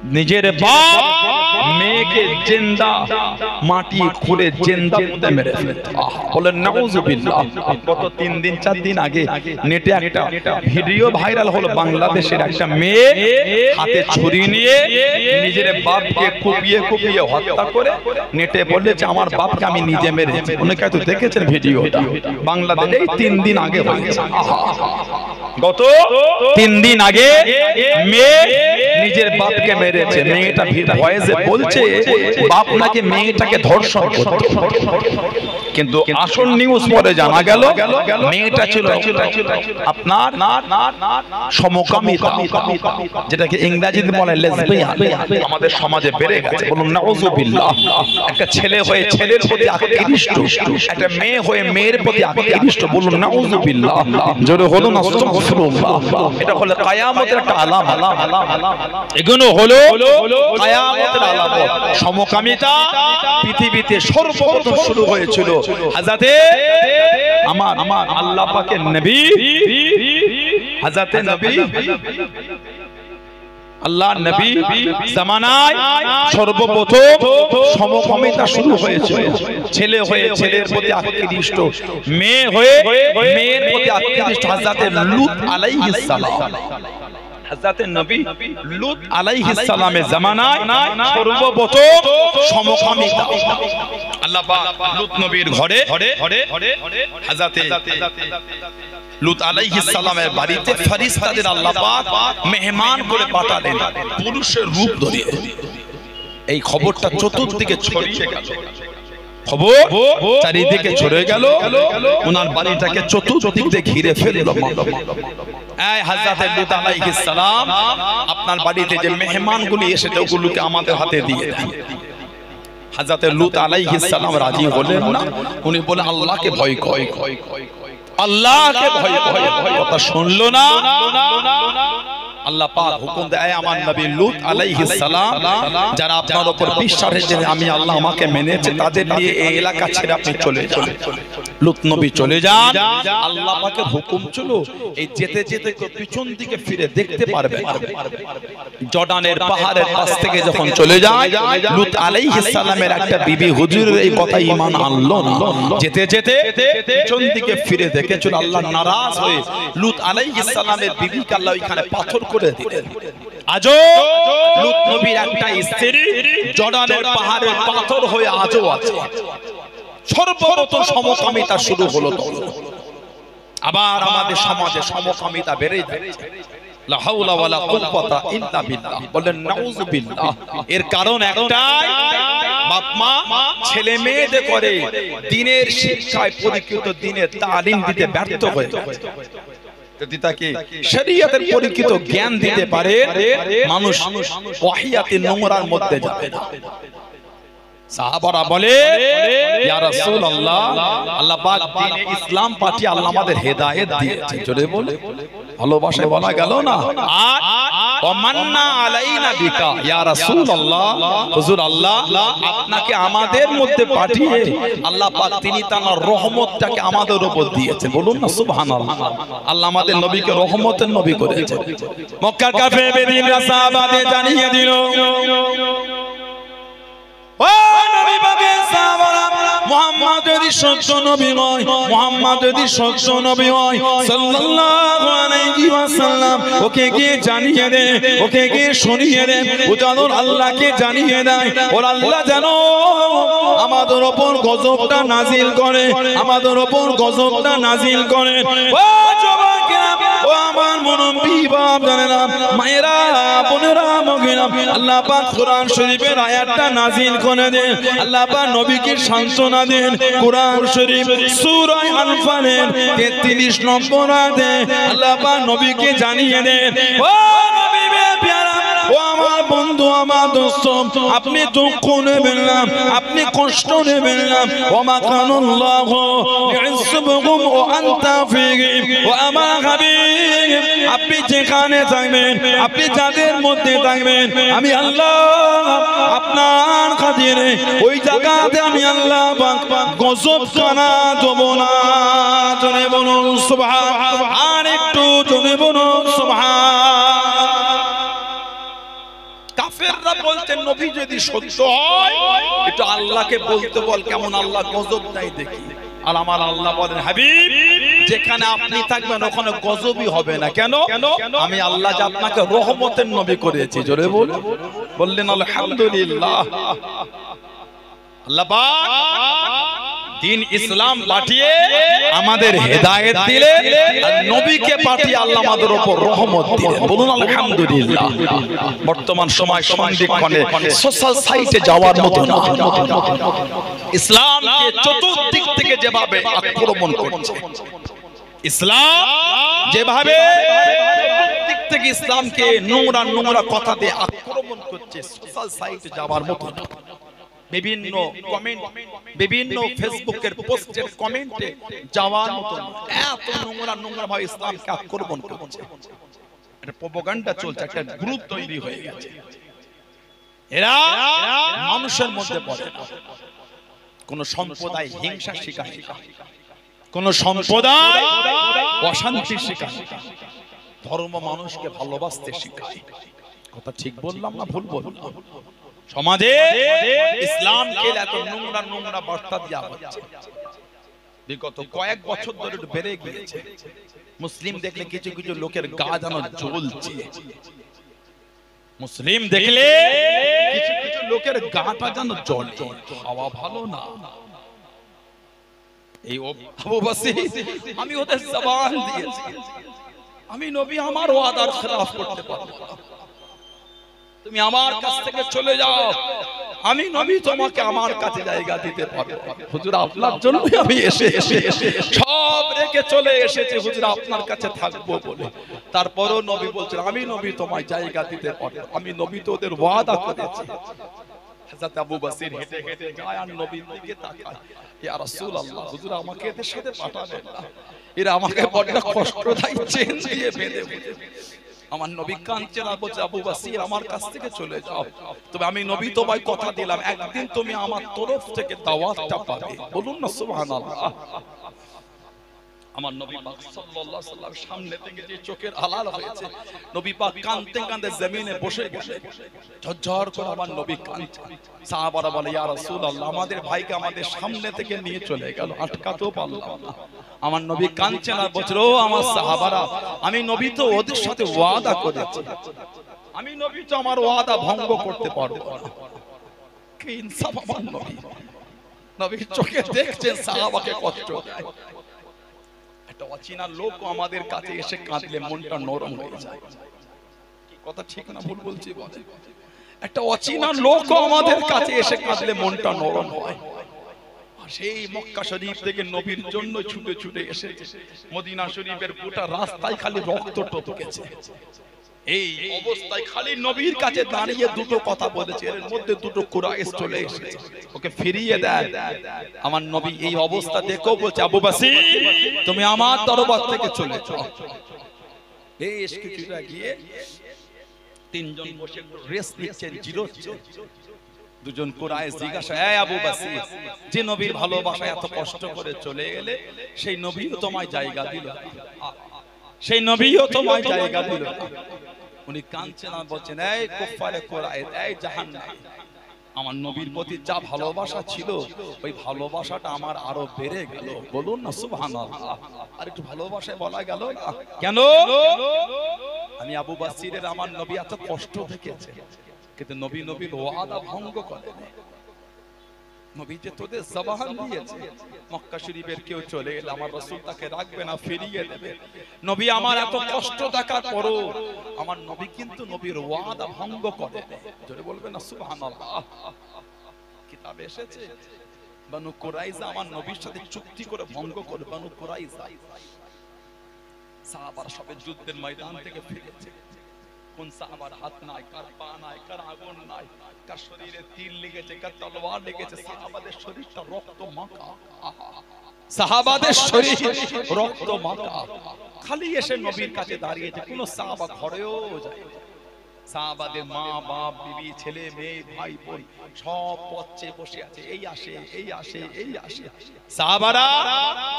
নিজের বাপ মেয়েকে জিন্দা মাটি খুঁড়ে জিন্দা মুদে মেরে ফেলতো। বলেন নাউজুবিল্লাহ। গত 3 দিন 4 দিন আগে নেটে একটা ভিডিও ভাইরাল হলো, বাংলাদেশের একটা মেয়ে হাতে ছুরি নিয়ে নিজের বাপকে কুপিয়ে কুপিয়ে হত্যা করে নেটে বলেছে আমার বাপকে আমি নিজে মেরেছি। অনেকে হয়তো দেখেছেন ভিডিওটা, বাংলাদেশে 3 দিন আগে হয়েছে। গত 3 দিন আগে মেয়ে নিজের বাপকে মেরেছে। মেয়েটা ভয়েসে বলছে বাপ নাকি মেয়েটাকে ধর্ষণ করত, কিন্তু আসল নিউজ পরে জানা গেল মেয়েটা ছিল আপনার সমকামিতা, যেটাকে ইংরেজিতে বলে লেসবিয়ান। আমাদের সমাজে বেড়ে গেছে, বলুন নাউজুবিল্লাহ। একটা ছেলে হয়ে ছেলের প্রতি আকৃষ্ট, একটা মেয়ে হয়ে মেয়ের প্রতি আকৃষ্ট, বলুন নাউজুবিল্লাহ। জোরে হলো না আস্তাগফিরুল্লাহ। এটা হলো কিয়ামতের একটা আলামত। এগুলো হলো কিয়ামতের আলামত। সমকামিতা পৃথিবীতে সর্বপ্রথম শুরু হয়েছিল হযরতে আমার আল্লাহ পাকের নবী হযরতে নবী আল্লাহর নবী জামানায় সর্বপ্রথম সমকামিতা শুরু হয়েছিল। ছেলে হয়ে ছেলের প্রতি আকৃষ্ট, মেয়ে হয়ে মেয়ের প্রতি আকৃষ্ট। হযরতে লূত আলাইহিস সালাম, হযরতে নবী লূত আলাইহিস সালামের জামানায় সর্বপ্রথম সমকামিতা। আল্লাহ পাক লূত নবীর ঘরে হযরতে লূত আলাইহিস সালামের বাড়িতে ফেরেশতাদের আল্লাহ পাক মেহমান করে পাঠালেন পুরুষের রূপ ধরে। এই খবরটা চতুর্দিকে ছড়িয়ে গেল, খবর চারিদিকে ছড়িয়ে গেল। ওনার বাড়িটাকে চতুর্দিক দিয়ে ঘিরে ফেললো। এই হযরতে লূত আলাইহিস সালাম, আপনার বাড়িতে যে মেহমানগুলি এসেছে ওগুলোকে আমাদের হাতে দিয়ে দিন। হযরতে লূত আলাইহিস সালাম রাজি হলেন না। উনি বলে আল্লাহকে ভয় করে, আল্লাহকে ভয় করে। কথা শুনলো না। আল্লাহ পাক হুকুম দেয় আমার নবী লূত আলাইহিস সালাম, যারা আপনার উপর বিশ্বাস রেখেছে আমি আল্লাহ আমাকে মেনেছে, তাদের নিয়ে এই এলাকা ছেড়ে আপনি চলে যান। লূত নবী চলে যান। আল্লাহ পাকের হুকুম ছিল এই যেতে যেতে পিছন দিকে ফিরে দেখতে পারবে না। জর্ডানের পাহাড়ের পাশ থেকে যখন চলে যায়, লূত আলাইহিস সালামের একটা বিবি হুজুরের এই কথা ঈমান আনলো না। যেতে যেতে পিছন দিকে ফিরে দেখেছিল আল্লাহ নারাজ হয়ে লূত আলাইহিস সালামের বিবিকে আল্লাহ এখানে পাথর করে দিলেন। আজও লূত নবীর একটা স্ত্রী জর্ডানের পাহাড়ের পাথর হয়ে আজও আছে। সর্বপ্রথম সমকামিতা শুরু হলো তখন। আবার আমাদের সমাজে সমকামিতা বেড়ে যাচ্ছে। লা হাওলা ওয়ালা কুওয়াতা ইল্লা বিল্লাহ। বলেন নাউজুবিল্লাহ। এর কারণ একটাই, বাপ মা ছেলে মেয়েদের করে দ্বীনের শিক্ষায় পরিকৃত দ্বীনের তালিম দিতে ব্যর্থ হয়ে যাচ্ছে। যদি তাকে শরীয়তের পরিকৃত জ্ঞান দিতে পারে, মানুষ ওয়াহিয়াতে নোংরার মধ্যে যাবে না। সাহাবারা বলে ইয়া রাসূলুল্লাহ, আল্লাহ পাক দ্বীনে ইসলাম পাঠিয়ে আল্লাহ আমাদের হেদায়েত দিয়েছে। জোরে বলে ভালোবাসা বলা গেল না। আর ওয়ামান্না আলাইনা বিকা ইয়া রাসূলুল্লাহ, হুজুর আল্লাহ আপনাকে আমাদের মধ্যে পাঠিয়ে আল্লাহ পাক তিনি তার রহমতটাকে আমাদের উপর দিয়েছে। বলুন না সুবহানাল্লাহ। আল্লাহ আমাদের নবীকে রহমতের নবী করেছে। মক্কার কাফের বেদিনরা সাহাবাদের জানিয়ে দিল, ও নবী পাকের সাহাবারা, মুহাম্মদ যদি সত্য নবী হয়, মুহাম্মদ যদি সত্য নবী হয় সাল্লাল্লাহু আলাইহি ওয়াসাল্লাম, ওকে গিয়ে জানিয়ে দে, ওকে গিয়ে শুনিয়ে দে, ও যেন আল্লাহকে জানিয়ে দেয়, ওর আল্লাহ যেন আমাদের উপর গজবটা নাজিল করে, আমাদের উপর গজবটা নাজিল করে। ও যুবকেরা, ও আমার মুরব্বি বাপ জানেরা, মায়েরা, বোনেরা, মগিরা, আল্লাহ পাক কোরআন শরীফের আয়াতটা নাজিল করে দেন। আল্লাহ পাক নবীকে সান্ত্বনা দেন। কোরআন শরীফ সূরা আনফালের 33 নম্বর আয়াতে আল্লাহ পাক নবীকে জানিয়ে দেন, ও নবী প্যারা, ও আমার বন্ধু, আমার দোস্ত, আপনি দুঃখ নেবেন না, আপনি কষ্ট নেবেন না। ওয়া কানাল্লাহু ইউযিবুকুম ওয়া আনতা ফীহিম। ও আমার হাবিব, আপনি যেখানে থাকবেন, আপনি যাদের মধ্যে থাকবেন, আমি আল্লাহ আপনার খাতিরে ওই জায়গাতে আমি আল্লাহ গজব খানা দেব না। জোরে বলুন সুবহান। আর একটু জোরে বলুন সুবহান। কাফেররা বলতে নবী যদি সত্য হয় এটা আল্লাহকে বলতে বল, কেমন আল্লাহ গজব দেয় দেখি। আর আমার আল্লাহ বলেন হাবিব যেখানে আপনি থাকবেন ওখানে গজবই হবে না। কেন? আমি আল্লাহ যে আপনাকে রহমতের নবী করেছি। জোরে বললেন আলহামদুলিল্লাহ। আল্লাহ পাক দিন ইসলাম পাঠিয়ে আমাদের হেদায়েত দিলেন, আর নবীকে পাঠিয়ে আল্লাহ আমাদের উপর রহমত দিলেন। বলুন আলহামদুলিল্লাহ। বর্তমান সময় সন্ধিক্ষণে সোশ্যাল সাইটে যাওয়ার মতো না, ইসলামকে চতুর্দিক থেকে যেভাবে আক্রমণ করছে, ইসলাম যেভাবে দিক থেকে ইসলামকে নোংরা নোংরা কথা দিয়ে আক্রমণ করছে, সোশ্যাল সাইটে যাওয়ার মতো না। বিভিন্ন কমেন্ট, বিভিন্ন ফেসবুকের পোস্টের কমেন্টে যাওয়ার মতো এত নোংরা নোংরা ভাবে ইসলামকে আক্রমণ করছে। একটা প্রোপাগান্ডা চলছে, একটা গ্রুপ তৈরি হয়ে গেছে। এরা মানুষের মধ্যে পড়ে না, কোন সম্প্রদায় হিংসা শিখায়, কোন সম্প্রদায় অশান্তি শিখায়, ধর্ম মানুষকে ভালোবাসতে শিখায়। কথা ঠিক বললাম না ভুল বললাম? সমাজে ইসলামকে এত নোংরা নোংরা বার্তা দেওয়া হচ্ছে, বিগত কয়েক বছর ধরে বেড়ে গিয়েছে। মুসলিম দেখলে কিছু কিছু লোকের গা যেন জ্বলছে, মুসলিম দেখলে কিছু কিছু লোকের গাটা যেন জ্বলে, হাওয়া ভালো না। এই আবু বসির আমি ওদের জবান দিয়েছি, আমি নবী আমার ওয়াদার খেলাফ করতে পারবো না, তুমি আমার কাছ থেকে চলে যাও, আমি নবী তোমাকে আমার কাছে জায়গা দিতে পারবো। হুজুর আপনার জন্য আমি এসে সব রেখে চলে এসেছি, হুজুর আপনার কাছে থাকবো বলে। তারপরও নবী বলছেন আমি নবী তোমায় জায়গা দিতে পারবো, আমি নবী তো ওদের ওয়াদা করেছি। হযরত আবু বসির হেঁটে হেঁটে যায় আর নবীর দিকে তাকায়, ইয়া রাসূলুল্লাহ হুজুর আমাকে এদের সাথে পাঠাবেন না, এরা আমাকে বড় কষ্ট দেয়, চেন দিয়ে বেঁধে বেঁধে। আমার নবী কাঁদছেন আর বলছে আবু বসির আমার কাছ থেকে চলে যাও, তবে আমি নবী তোমায় কথা দিলাম একদিন তুমি আমার তরফ থেকে দাওয়াতটা পাবে। বলুন না সুবহানাল্লাহ। আমার নবী পাক সাল্লাল্লাহু আলাইহি ওয়াসাল্লাম সামনে থেকে যে চোখের আলাল হয়েছে, নবী পাক কাঁদতে কাঁদতে জমিনে বসে গেলেন, ঝরঝর করে আমার নবী কাঁদছেন। সাহাবারা বলে ইয়া রাসূলুল্লাহ আমাদের ভাইকে আমাদের সামনে থেকে নিয়ে চলে গেল, আটকাতেও পারলাম না। আমার নবী কাঁদছেন আর বলছেন ও আমার সাহাবারা, আমি নবী তো ওদের সাথে ওয়াদা করেছি, আমি নবী তো আমার ওয়াদা ভঙ্গ করতে পারবো না। কি ইনসাফ আমার নবী, নবী চোখে দেখছেন সাহাবাকে কষ্ট দেয়। একটা অচেনা লোক আমাদের কাছে এসে কাঁদলে মনটা নরম হয়ে যায়। কথা ঠিক না ভুল বলছি বলে? একটা অচেনা লোক আমাদের কাছে এসে কাঁদলে মনটা নরম হয়। সেই মক্কা শরীফ থেকে নবীর জন্য ছুটে ছুটে এসেছে, মদিনা শরীফের গোটা রাস্তায় খালি রক্ত টপকেছে। এই অবস্থায় খালি নবীর কাছে দাঁড়িয়ে দুটো কথা বলেছে, এর মধ্যে দুটো কুরাইশ চলে এসেছে, ওকে ফিরিয়ে দেয়। আমার নবী এই অবস্থা দেখো বলছে আবু বসির তুমি আমার দরবার থেকে চলে যাও। বেশ কিছুটা গিয়ে তিনজন বসে রেস্ট নিচ্ছেন, জিরোচ্ছেন। দুজন কুরাইশ জিজ্ঞাসা এই আবু বসির যে নবীর ভালোবাসায় এত কষ্ট করে চলে গেলে সেই নবীও তোমায় জায়গা দিল, সেই নবীও তোমায় জায়গা দিল। উনি কাঁদছেন আর বলছেন এই কুফারে কুরাইশ, এই জাহান্নামী, আমার নবীর প্রতি যা ভালোবাসা ছিল ওই ভালোবাসাটা আমার আরো বেড়ে গেল। বলুন না সুবহানাল্লাহ। আর একটু ভালোবাসায় বলা গেল না কেন? আমি আবু বসিরের আমার নবী এত কষ্ট দেখেছে, কিন্তু নবী নবীর ওয়াদা ভঙ্গ করেন। নবী যে তোদের জবান দিয়েছে মক্কা শরীফের কেউ চলে এলে আমার রাসূল তাকে রাখবে না, ফিরিয়ে দেবে। নবী আমার এত কষ্ট দেখার পরও আমার নবী কিন্তু নবীর ওয়াদা ভঙ্গ করে। জোরে বলবেন না সুবহানাল্লাহ। কিতাবে এসেছে বনু কুরাইজা আমার নবীর সাথে চুক্তি করে ভঙ্গ করে। বনু কুরাইজা সাহাবারা সবে যুদ্ধের ময়দান থেকে ফিরেছে, কোন সাহাবার হাত নাই, কার পা নাই, কার আগুন নাই, কার শরীরে তীর লেগেছে, কার তলোয়ার লেগেছে, সাহাবাদের শরীরটা রক্ত মাখা, সাহাবাদের শরীর রক্ত মাখা। খালি এসে নবীর কাছে দাঁড়িয়েছে, কোন সাহাবা ঘরেও যায়। সাহাবাদের মা বাপ বিবি ছেলে মেয়ে ভাই বোন সব পথে বসে আছে, এই আসে এই আসে এই আসে। সাহাবারা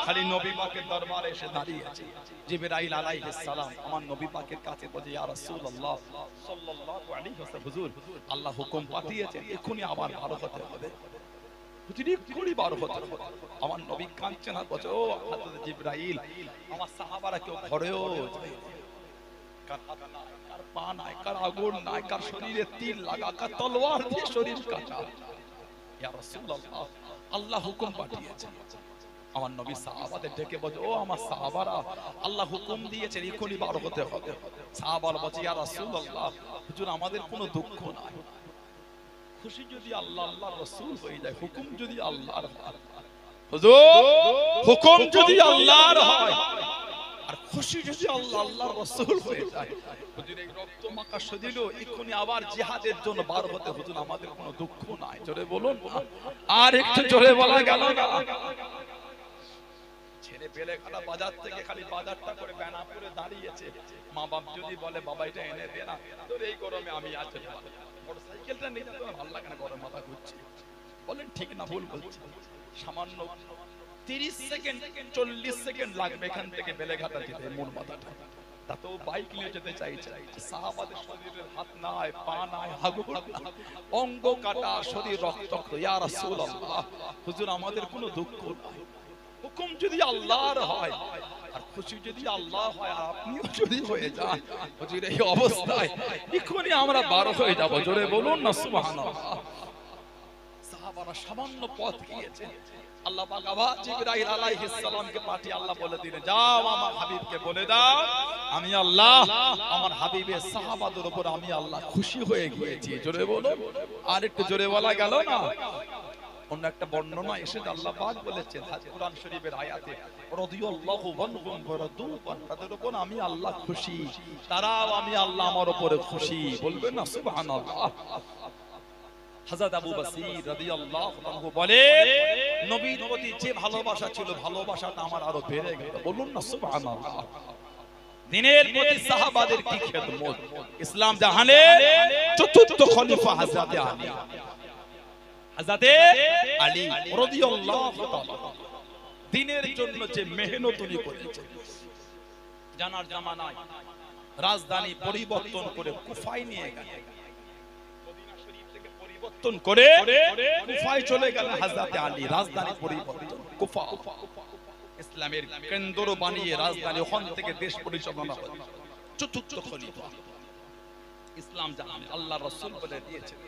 খালি নবী পাকের দরবারে এসে দাঁড়িয়ে আছে। জিবরাইল আলাইহিস সালাম আমার নবী পাকের কাছে বলে, ইয়া রাসূলুল্লাহ সাল্লাল্লাহু আলাইহি ওয়াসাল্লাম, হুজুর আল্লাহ হুকুম পাঠিয়েছেন এখনি আবার ভালো হতে হবে, হুজুর এখনি বার হতে হবে। আমার নবী কাঁদছেন আর বলছে, ও হযরত জিবরাইল, আমার সাহাবারা কেউ ঘরেও যায়, কার হাত নাই, কার পা নাই, কার আগুন নাই, কার শরীরে তীর লাগা, কার তলোয়ার দিয়ে শরীর কাটা। ইয়া রাসূলুল্লাহ, আল্লাহ হুকুম পাঠিয়েছেন। আমার নবী সাহাবাদের ডেকে বলে, ও আমার সাহাবারা, আল্লাহ হুকুম দিয়েছেন এখনি বার হতে হবে। সাহাবারা বলে, ইয়া রাসূলুল্লাহ, হুজুর আমাদের কোনো দুঃখ নাই, খুশি যদি আল্লাহ আল্লাহর রাসূল হয়ে যায়, হুকুম যদি আল্লাহর হয়, হুজুর হুকুম যদি আল্লাহর হয় আর খুশি যদি আল্লাহ আল্লাহর রাসূল হয়ে যায়, হুজুর এই রক্ত মাখা শরীর এখনি আবার জিহাদের জন্য বার হতে, হুজুর আমাদের কোনো দুঃখ নাই। জোরে বলুন না, আর একটু জোরে বলা গেল না। ছেলে বেলেঘাটা বাজার থেকে খালি বাজারটা করে বেনাপুরে দাঁড়িয়েছে, মা বাপ যদি বলে বাবা এটা এনে দে না, তোর এই গরমে আমি আছি, মোটরসাইকেলটা নিতে তো ভালো লাগে না, গরম মাথা ঘুরছে। বলেন ঠিক না ভুল বলছি? সামান্য 30 সেকেন্ড 40 সেকেন্ড লাগবে এখান থেকে বেলেঘাটা যেতে মূল মাথাটা, তাতেও বাইক নিয়ে যেতে চাইছে। সাহাবাদের শরীরের হাত নাই, পা নাই, হাগুর অঙ্গ কাটা, শরীর রক্তাক্ত। ইয়া রাসূলুল্লাহ, হুজুর আমাদের কোনো দুঃখ নাই, হুকুম যদি আল্লাহর হয় আর খুশি যদি আল্লাহ হয়, আর আপনিও যদি হয়ে যান, হুজুর এই অবস্থায় এখনি আমরা বার হয়ে যাব। জোরে বলুন না সুবহানাল্লাহ। সাহাবারা সামান্য পথ গিয়েছে, আল্লাহ পাক আবার জিবরাইল আলাইহিস সালামকে পাঠিয়ে আল্লাহ বলে দিলেন, যাও আমার হাবিবকে বলে দাও আমি আল্লাহ আমার হাবিবের সাহাবাদের উপর আমি আল্লাহ খুশি হয়ে গিয়েছি। জোরে বলুন, আর একটু জোরে বলা গেল না? অন্য একটা বর্ণনা এসে আল্লাহ পাক বলেছেন কুরআন শরীফের আয়াতে, রাদিয়াল্লাহু আনহুম ওয়া রাদু আন, তাদের উপর আমি আল্লাহ খুশি, তারাও আমি আল্লাহ আমার উপরে খুশি। বলবেন না সুবহানাল্লাহ? হযরত আবু বসির রাদিয়াল্লাহু আনহু বলে, নবীর প্রতি যে ভালোবাসা ছিল, ভালোবাসাটা আমার আরো বেড়ে গেল। বলুন না সুবহানাল্লাহ? দ্বীনের প্রতি সাহাবাদের কি খেদমত! ইসলাম জাহানের চতুর্থ খলিফা হযরত আলী, হযরত আলী রাদিয়াল্লাহু তাআলা দ্বীনের জন্য যে মেহনত উনি করেছেন, জানার জামানায় রাজধানী পরিবর্তন করে কুফায় নিয়ে গেলেন, মদিনা শরীফ থেকে পরিবর্তন করে কুফায় চলে গেলেন হযরত আলী। রাজধানী পরিবর্তন, কুফা ইসলামের কেন্দ্র বানিয়ে রাজধানী, ওখান থেকে দেশ পরিচালনা করে চতুর্থ খলিফা। ইসলাম জাহান আল্লাহ রাসূল বলে দিয়েছেন,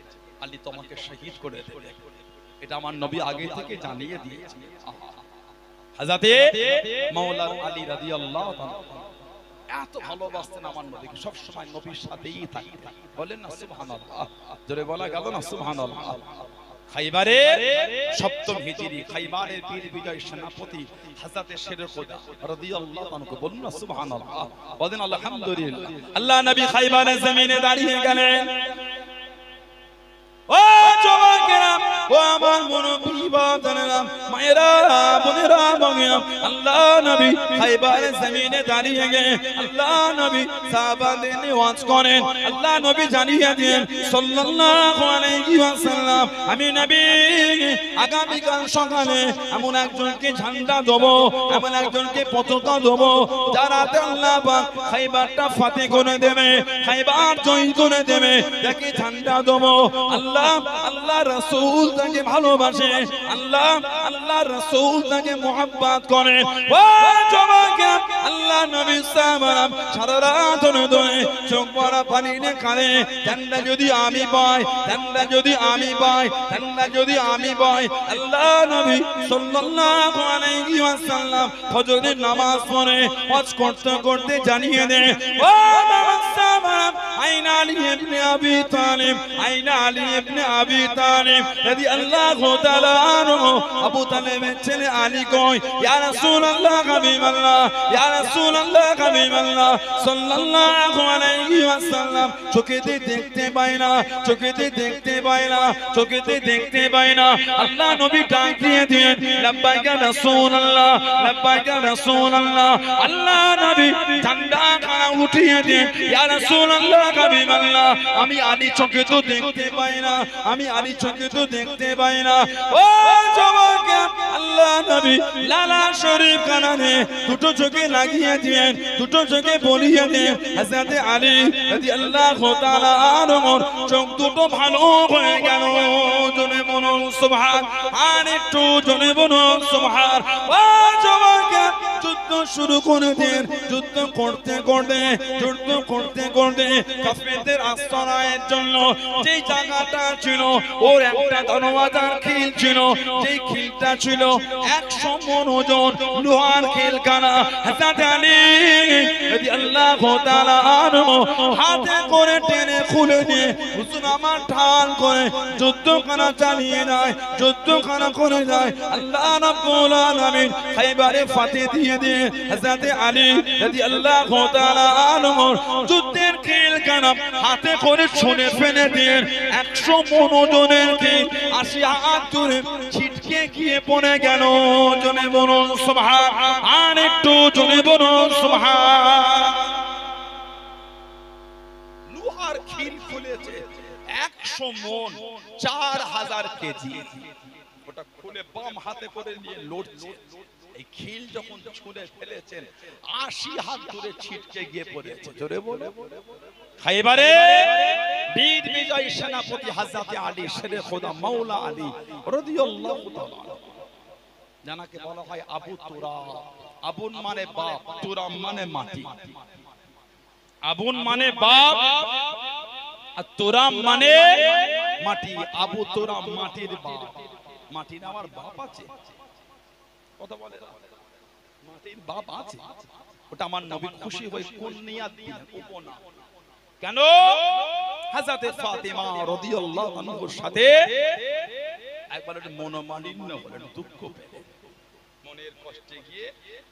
আলী তোমাকে শহীদ করে দেবে, এটা আমার নবী আগে থেকে জানিয়ে দিয়েছেন। হযরত মাওলানা আলী রাদিয়াল্লাহু তাআলা এত ভালোবাসতেন আমার নবীকে, সব সময় নবীর সাথেই থাকতেন। বলেন না সুবহানাল্লাহ? জোরে বলা গেল না সুবহানাল্লাহ? খাইবারের সপ্তম হিজরি, খাইবারের বীর বিজয় সেনাপতি হযরত শেরে খোদা রাদিয়াল্লাহু আনহু, বলুন না সুবহানাল্লাহ? বলেন আলহামদুলিল্লাহ। আল্লাহ নবী খাইবারের জমিনে দাঁড়িয়ে গেলেন। ও জওয়ানেরা, ও আমার মুরব্বি বাবারা, মায়েরা, বোনেরা, ভাইয়েরা, আল্লাহ নবী খাইবারের জমিনে দাঁড়িয়ে গিয়ে আল্লাহ নবী সাহাবাদের নিয়ে ওয়াজ করেন। আল্লাহ নবী জানিয়ে দেন সাল্লাল্লাহু আলাইহি ওয়াসাল্লাম, আমি নবী আগামীকাল সকালে এমন একজনকে ঝান্ডা দেব, এমন একজনকে পতাকা দেব, যারা আল্লাহ পাক খাইবারটা ফাতেহ করে দেবে, খাইবার জয় করে দেবে, তাকে ঝান্ডা দেব। আল্লাহ রাসূল তাকে ভালোবাসে, আল্লাহ রাসূল তাকে মুহাব্বত করে। ও জওয়ানরা, আল্লাহ নবী সাহাবারা সারা রাত ধরে চোখ ভরা পানি নিয়ে কাঁদে, ঠান্ডা যদি আমি পাই, ঠান্ডা যদি আমি পাই, ঠান্ডা যদি আমি পাই। আল্লাহ নবী সাল্লাল্লাহু আলাইহি ওয়াসাল্লাম ফজরের নামাজ পড়ে হজ করতে করতে জানিয়ে দেন, ও সাহাবারা, আইনা আলী ইবনে আবি তালিব, আইনা আলী ইবনে আবি তালিব রাদিয়াল্লাহু তাআলা আনহু। আবু তালেবের ছেলে আলী কই, ইয়া রাসূলুল্লাহ হাবিবাল্লাহ, ইয়া রাসূলুল্লাহ হাবিবাল্লাহ সাল্লাল্লাহু আলাইহি ওয়াসাল্লাম চোখেতে দেখতে পায় না, চোখেতে দেখতে পায় না, চোখেতে দেখতে পায় না। আল্লাহ নবী ডাক দিয়ে দেন, লাব্বাইকা রাসূলুল্লাহ, লাব্বাইকা রাসূলুল্লাহ। আল্লাহ নবী ঠান্ডা খানা উঠিয়ে দিয়ে ইয়া রাসূলুল্লাহ হাবিবাল্লাহ আমি আলী চোখে তো দেখতে পাই না, আমি আলী চোখে তো দেখতে পাই না। ও যুবক আল্লাহ নবী লালা শরীফ কানে দুটো চোখে লাগিয়ে দিয়েন, দুটো চোখে বলিয়ে দেন হযরত আলী রাদিয়াল্লাহু তাআলা আনহুর চোখ দুটো ভালো হয়ে গেল। জনে বলুন সুবহান, আর একটু জনে বলুন সুবহান। ও যুবক যুদ্ধ শুরু করে দেন, যুদ্ধ করতে করতে যুদ্ধ করতে করতে কাফেরদের আশ্রয়ের জন্য যেই জায়গাটা ছিল ওর একটা ধনবাজার খিল ছিল, যেই খিলটা ছিল 100 মণ ওজন লোহার খিলখানা হযরত আলী রাদিয়াল্লাহু তাআলা আনহু হাতে করে টেনে খুলে নিয়ে হুজুর আমার ঢাল করে যুদ্ধখানা চালিয়ে যায়, যুদ্ধখানা করে যায়। আল্লাহ রাব্বুল আলামিন খায়বারে ফাতে দিয়ে দিয়ে হযরত আলী রাদিয়াল্লাহু তাআলা আনহু যুদ্ধের খিলখানা হাতে করে ছুঁড়ে ফেলে দিয়ে 100 মণ ওজনের খিল 80 হাত দূরে ছিটকে গিয়ে পড়ে গেল। জনে বলুন সুবহান, আর একটু জনে বলুন সুবহান। লোহার খিল খুলেছে 100 মণ 4000 কেজি, ওটা খুলে বাম হাতে করে নিয়ে লড়ছে। এই খিল যখন ছুঁড়ে ফেলেছেন 80 হাত দূরে ছিটকে গিয়ে পড়েছে। জোরে বলে খায়বারে বীর বিজয়ী সেনাপতি হযরত আলী শেরে খোদা মাওলা আলী রাদিয়াল্লাহু তাআলা জানাকে বলা হয় আবু তুরাব। আবুন মানে বাপ, তুরাব মানে মাটি। আবুন মানে বাপ আর তুরাব মানে মাটি। আবু তুরাব মাটির বাপ। মাটির আমার বাপ আছে, কথা বলে মাটির বাপ আছে। ওটা আমার নবী খুশি হয়ে কুনিয়াত দিলেন, উপনাম। কেন? হযরত ফাতেমা রাদিয়াল্লাহু আনহার সাথে একবার একটু মনোমালিন্য হলেন, দুঃখ পেলেন, মনের কষ্টে গিয়ে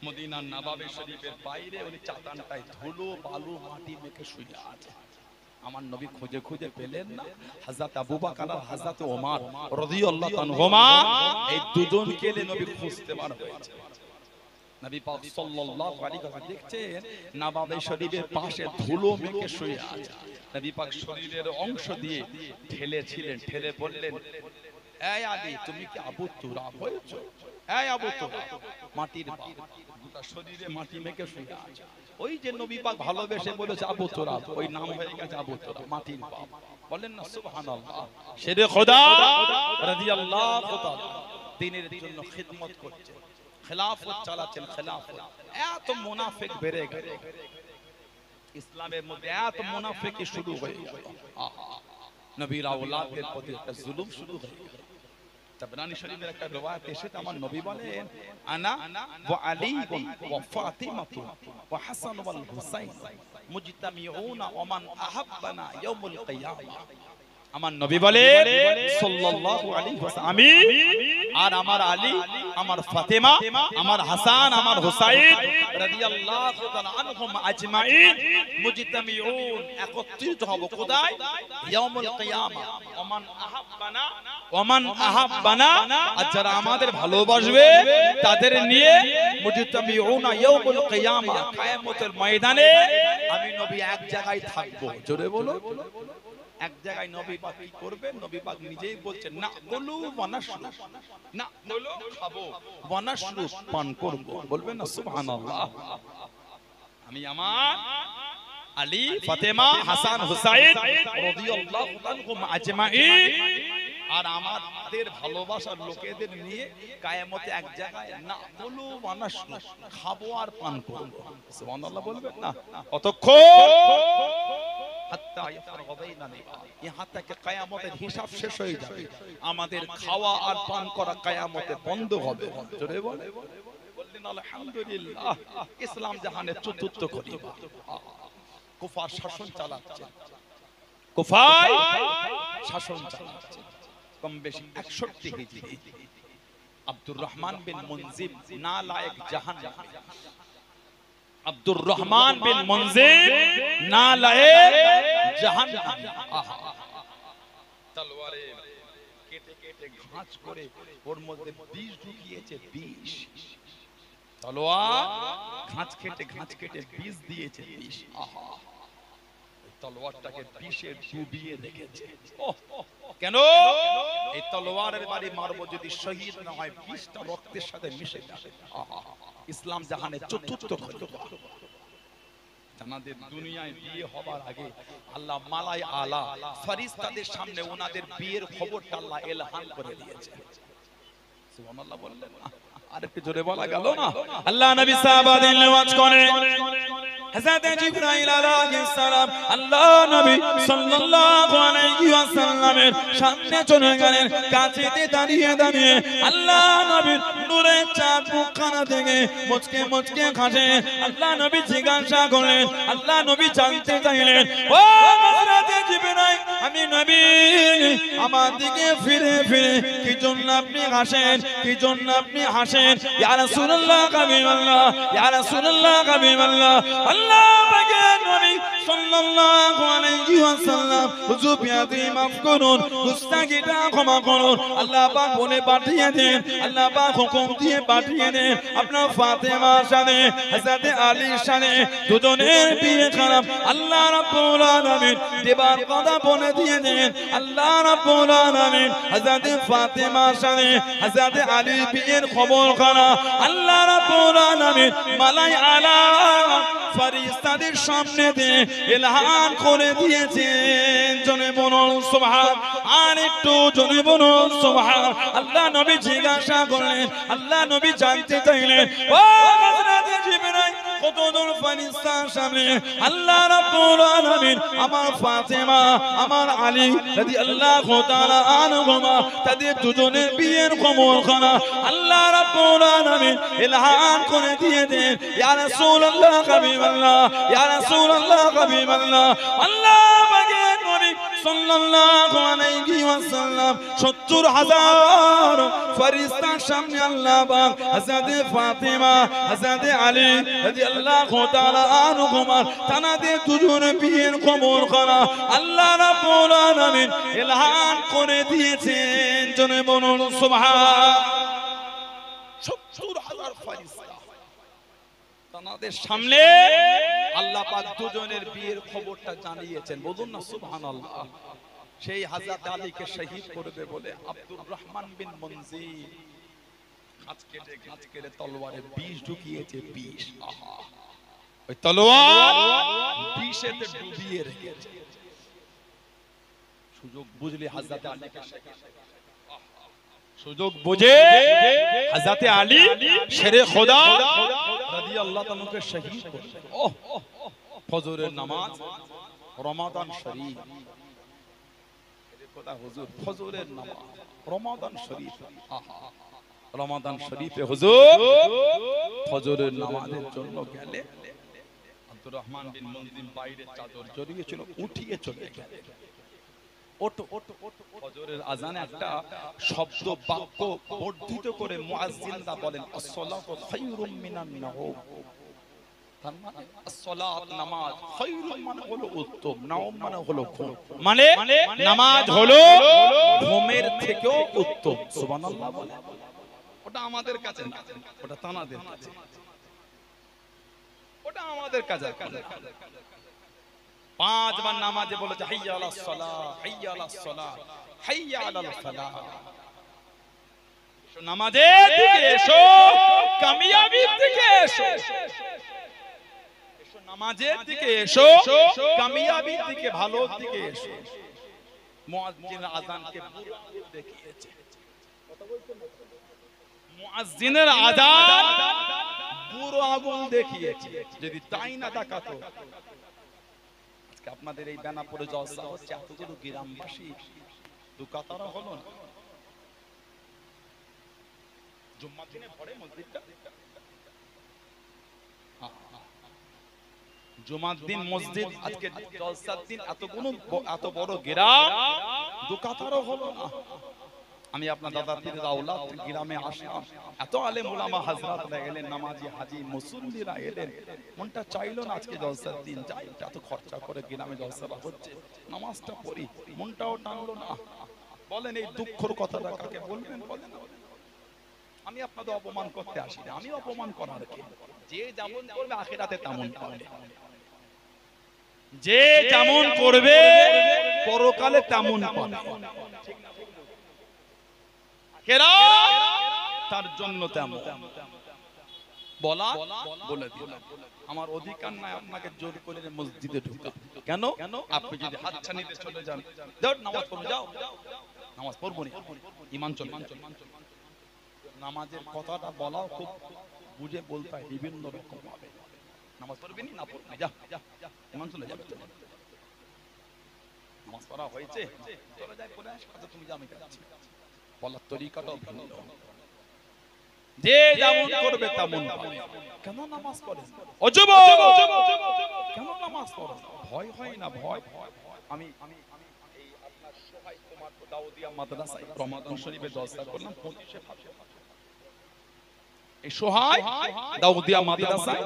মদিনার নবাবে শরীফের বাইরে ওই চাতানটায় ধুলো বালু মাটি মেখে শুয়ে আছে। আমার নবী খুঁজে খুঁজে পেলেন না। হযরত আবু বকর আর হযরত ওমর রাদিয়াল্লাহু আনহুমা এই দুজনকে নবী খুঁজতে বার হয়েছে। নবী পাক সাল্লাল্লাহু আলাইহি ওয়াসাল্লাম দেখছেন নবাবে শরীফের পাশে ধুলো মেখে শুয়ে আছে। নবী পাক শরীরের অংশ দিয়ে ঠেলেছিলেন, ঠেলে বললেন, এই আলী তুমি কি আবু তুরাব হয়েছো? এই আবু তুরাব মাটির বাপ, গোটা শরীরে মাটি মেখে শুয়ে আছে। ওই যে নবী পাক ভালোবেসে বলেছে আবু তুরাব, ওই নাম হয়ে গেছে আবু তুরাব, মাটির বাপ। বলেন না সুবহানাল্লাহ। শেরে খোদা রাদিয়াল্লাহু তাআলা দ্বীনের জন্য খিদমত করছেন, খেলাফত চালাচ্ছেন। খেলাফত এত মুনাফিক বেড়ে গেল, ইসলামের মধ্যে এত মুনাফিকি শুরু হয়ে গেল। নবীর আওলাদের প্রতি একটা জুলুম শুরু হয়ে গেল। তাবরানী শরীফের একটা riwayat এসেছে আমার নবী বলেন, আনা ওয়া আলী ওয়া ফাতিমা ওয়া হাসান ওয়াল হুসাইন মুজতামিউনা ওয়া মান আহাব্বানা ইয়াউমুল কিয়ামা। আমার নবী বলেন সাল্লাল্লাহু আলাইহি ওয়াসাল্লাম, আমি আর আমার আলী, আমার ফাতেমা, আমার হাসান, আমার হুসাইন রাদিয়াল্লাহু তাআলা আনহুম আজমাইন মুজতামিউন, একত্রিত হব কোথায়? ইয়াউমুল কিয়ামা। ওমান আহাব্বানা, ওমান আহাব্বানা, আর যারা আমাদের ভালোবাসবে তাদের নিয়ে মুজতামিউনা ইয়াউমুল কিয়ামা, কিয়ামতের ময়দানে আমি নবী এক জায়গায় থাকব। জোরে বলো, এক জায়গায় নবী পাক কি করবে? নবী পাক নিজেই বলছেন, না বলু ওয়ানাশরু, না বলো খাবো, ওয়ানাশরু পান করব। বলবেন না সুবহানাল্লাহ। আমি আমার আলী, ফাতেমা, হাসান, হুসাইন রাদিয়াল্লাহু আনহুম আজমাইন আর আমাদের ভালোবাসার লোকেদের নিয়ে কিয়ামতে এক জায়গায় না বলু ওয়ানাশরু, খাবো আর পান করব। সুবহানাল্লাহ বলবেন না? কতক্ষণ? কিয়ামতের হিসাব শেষ হয়ে যাবে, আমাদের খাওয়া আর পান করা কিয়ামতে বন্ধ হবে। জোরে বলে বললেন আলহামদুলিল্লাহ। ইসলাম জাহানের চতুর্থ খলিফা কুফার শাসন চালাচ্ছে, কুফায় শাসন চালাচ্ছে কম বেশি 61 হিজরি। আব্দুর রহমান বিন মুনজিব না লায়েক জাহান্নাম, আব্দুর রহমান বিন মুনজিব না লায়েক জাহান্নাম। তলোয়ারে কেটে কেটে ঘাঁচ করে ওর মধ্যে বিষ ঢুকিয়েছে, বিষ। তলোয়ার ঘাঁচ কেটে বিষ দিয়েছে, বিষ। আহা, তলোয়ারটাকে বিষে ডুবিয়ে রেখেছে। কেন? এই তলোয়ারের বাড়ি মারবো, যদি শহীদ না হয় বিষটা রক্তের সাথে মিশে যাবে। ইসলাম জাহানের চতুর্থ খলিফা। জানাদের দুনিয়ায় বিয়ে হবার আগে আল্লাহ মালাই আলা ফেরেশতাদের সামনে ওনাদের বিয়ের খবরটা আল্লাহ এলহাম করে দিয়েছে। সুবহানাল্লাহ বললেন না? আরেকটু জোরে বলা গেল না? আল্লাহ নবী সাহাবাদের ওয়াজ করে হযরত জিবরাইল আলাইহিস সালাম আল্লাহ নবী সাল্লাল্লাহু আলাইহি ওয়াসাল্লামের সামনে চলে গেলেন। কাছেতে দাঁড়িয়ে আল্লাহ নবীর নূরের চাঁদ মুখখানা থেকে মুচকে হাসে। আল্লাহ নবী জিজ্ঞাসা করলেন, আল্লাহ নবী জানতে চাইলেন, ও হযরত জিবরাইল, আমি নবী, আমার দিকে ফিরে কি জন্য আপনি হাসেন? কি জন্য আপনি হাসেন? ইয়া রাসূলুল্লাহ, হাবিবাল্লাহ, ইয়া রাসূলুল্লাহ, হাবিবাল্লাহ। আল্লাহ পাকের নবী সাল্লাল্লাহু আলাইহি ওয়াসাল্লাম, হুজুর বিয়াদি মাফ করুন, গুস্তাখিটা ক্ষমা করুন। আল্লাহ পাক বলে পাঠিয়ে দেন, আল্লাহ পাক হুকুম দিয়ে পাঠিয়ে দেন, আপনার ফাতেমার সাথে হযরত আলীর সাথে দুজনের বিয়ে খারাপ। আল্লাহ রাব্বুল আলামিন দেবার কথা বলে দিয়ে দেন। আল্লাহ রাব্বুল আলামিন হযরত ফাতেমার সাথে হযরত আলীর বিয়ের খবর খারাপ। আল্লাহ রাব্বুল আলামিন মালাই আলা ফেরেশতাদের সামনে দিয়ে এলান করে দিয়েছেন। জনে বলুন সুবহান। আর একটু জনে বলুন সুবহান। আল্লাহ নবী জিজ্ঞাসা করলেন, আল্লাহ নবী জানতে চাইলেন, ও হযরত জিবরাইল, কতদূর ফেরেশতার সামনে আল্লাহ রাব্বুল আলামিন আমার ফাতেমা, আমার আলী রাদিয়াল্লাহু তাআলা আনহুমা তাদের দুজনের বিয়ের খবর খানা আল্লাহ রাব্বুল আলামিন এলান করে দিয়ে দেন। ইয়া রাসূলুল্লাহ, হাবিবাল্লাহ, ইয়া রাসূলুল্লাহ, হাবিবাল্লাহ। আল্লাহ পাকের নবী সাল্লাল্লাহু আলাইহি ওয়াসাল্লাম ৭০,০০০ ফেরেশতার সামনে আল্লাহ পাক হযরত ফাতেমা, হযরত আলী রাদিয়াল্লাহু তাআলা আনহুমা তানাদের দুজনের বিয়ের খবর খানা আল্লাহ রাব্বুল আলামিন এলান করে দিয়েছেন। জনে বলুন সুবহান। ৭০,০০০ ফেরেশতা তানাদের সামনে আল্লাহ পাক দুজনের বিয়ের খবরটা জানিয়েছেন। বলুন না সুবহানাল্লাহ। সেই হযরত আলীকে শহীদ করবে বলে আব্দুর রহমান বিন মুনজির ঘাঁচ কেটে তলোয়ারে বিষ ঢুকিয়েছে, বিষ। আহা, ওই তলোয়ার বিষেতে ডুবিয়ে রেখেছে। সুযোগ বুঝলে হযরত আলীকে সুযোগ বুঝে হযরত আলী শেরে খোদা রাদিয়াল্লাহু তাআলাকে শহীদ করলেন। ফজরের নামাজ, রমাদান শরীফ, খোদা হুজুর ফজরের নামাজ, রমাদান শরীফ। আহা, রমাদান শরীফে হুজুর ফজরের নামাজের জন্য গেলে আব্দুর রহমান বিন মুনজির বাইরে চাদর জড়িয়েছিল, উঠিয়ে চলে গেলেন। ফজরের আজানে একটা শব্দ বাক্য বর্ধিত করে মুয়াজ্জিনরা বলেন, আসসালাতু খায়রুম মিনান নাওম। তার মানে আসসালাত নামাজ, খায়রুম মানে হলো উত্তম, নাওম মানে হলো ঘুম, মানে নামাজ হলো ঘুমের থেকেও উত্তম। সুবহানাল্লাহ বলে। ওটা আমাদের কাছে না, ওটা তানাদের কাছে, ওটা আমাদের কাছে। ৫ বার নামাজে বলেছে হাইয়া আলাস সালাহ, হাইয়া আলাস সালাহ, হাইয়া আলাল ফালাহ। নামাজের দিকে এসো, কামিয়াবির দিকে এসো। এসো নামাজের দিকে এসো, কামিয়াবির দিকে, ভালোর দিকে এসো। মুয়াজ্জিন আযানকে বুড়ো আঙুল দেখিয়েছে। মুয়াজ্জিনের আযান বুড়ো আঙুল দেখিয়েছে। যদি তাই না তাকাতো, আপনাদের এই বেনাপুরে জলসা হচ্ছে, এতগুলো গ্রামবাসী দুকাতারা হলো না। জুম্মার দিনে ভরে মসজিদটা, জুমার দিন মসজিদ, আজকে জলসার দিন এত বড় গ্রাম দুকাতারা হলো না। আমি আপনার দাদা পীরের আওলাদ গ্রামে আসলাম, এত আলেম ওলামা হযরতরা এলেন, নামাজি হাজী মুসল্লিরা এলেন। মনটা চাইলো না আজকে জলসার দিন যাই, এত খরচা করে গ্রামে জলসা হচ্ছে, নামাজটা পড়ি, মনটাও টানলো না। বলেন এই দুঃখের কথাটা কাকে বলবেন? বলেন আমি আপনাদের অপমান করতে আসি না, আমি অপমান করার কে? যে যেমন করবে আখিরাতে তেমন পাবে, যে যেমন করবে পরকালে তেমন পাবে। কেরা তার জন্য তেমন বলা বলে দিলাম। আমার অধিকার নাই আপনাকে জোর করে মসজিদে ঢোকা। কেন? আপনি যদি হাতছানিতে চলে যান, যাও নামাজ পড়ো, যাও নামাজ পড়বো না, ঈমান চলে যাবে। নামাজের কথাটা বলাও খুব বুঝে বলতে হয়, বিভিন্ন রকম ভাবে। নামাজ পড়বি না পড়বি, যা ঈমান চলে যাবে। নামাজ পড়া হয়েছে, চলে যায়, পড়ে আসে, কথা তুমি জানো যাচ্ছি, বলার তরিকাটাও ভিন্ন। যে যেমন করবে তেমন পাবে। কেন নামাজ পড়েন? ও যুবক, কেন নামাজ পড়েন? ভয় হয় না? ভয়। আমি এই আপনার সোহাই কুমার দাউদিয়া মাদ্রাসায় রমাদান শরীফে জলসা করলাম 25 ফাতিহা। এই সোহাই দাউদিয়া মাদ্রাসায়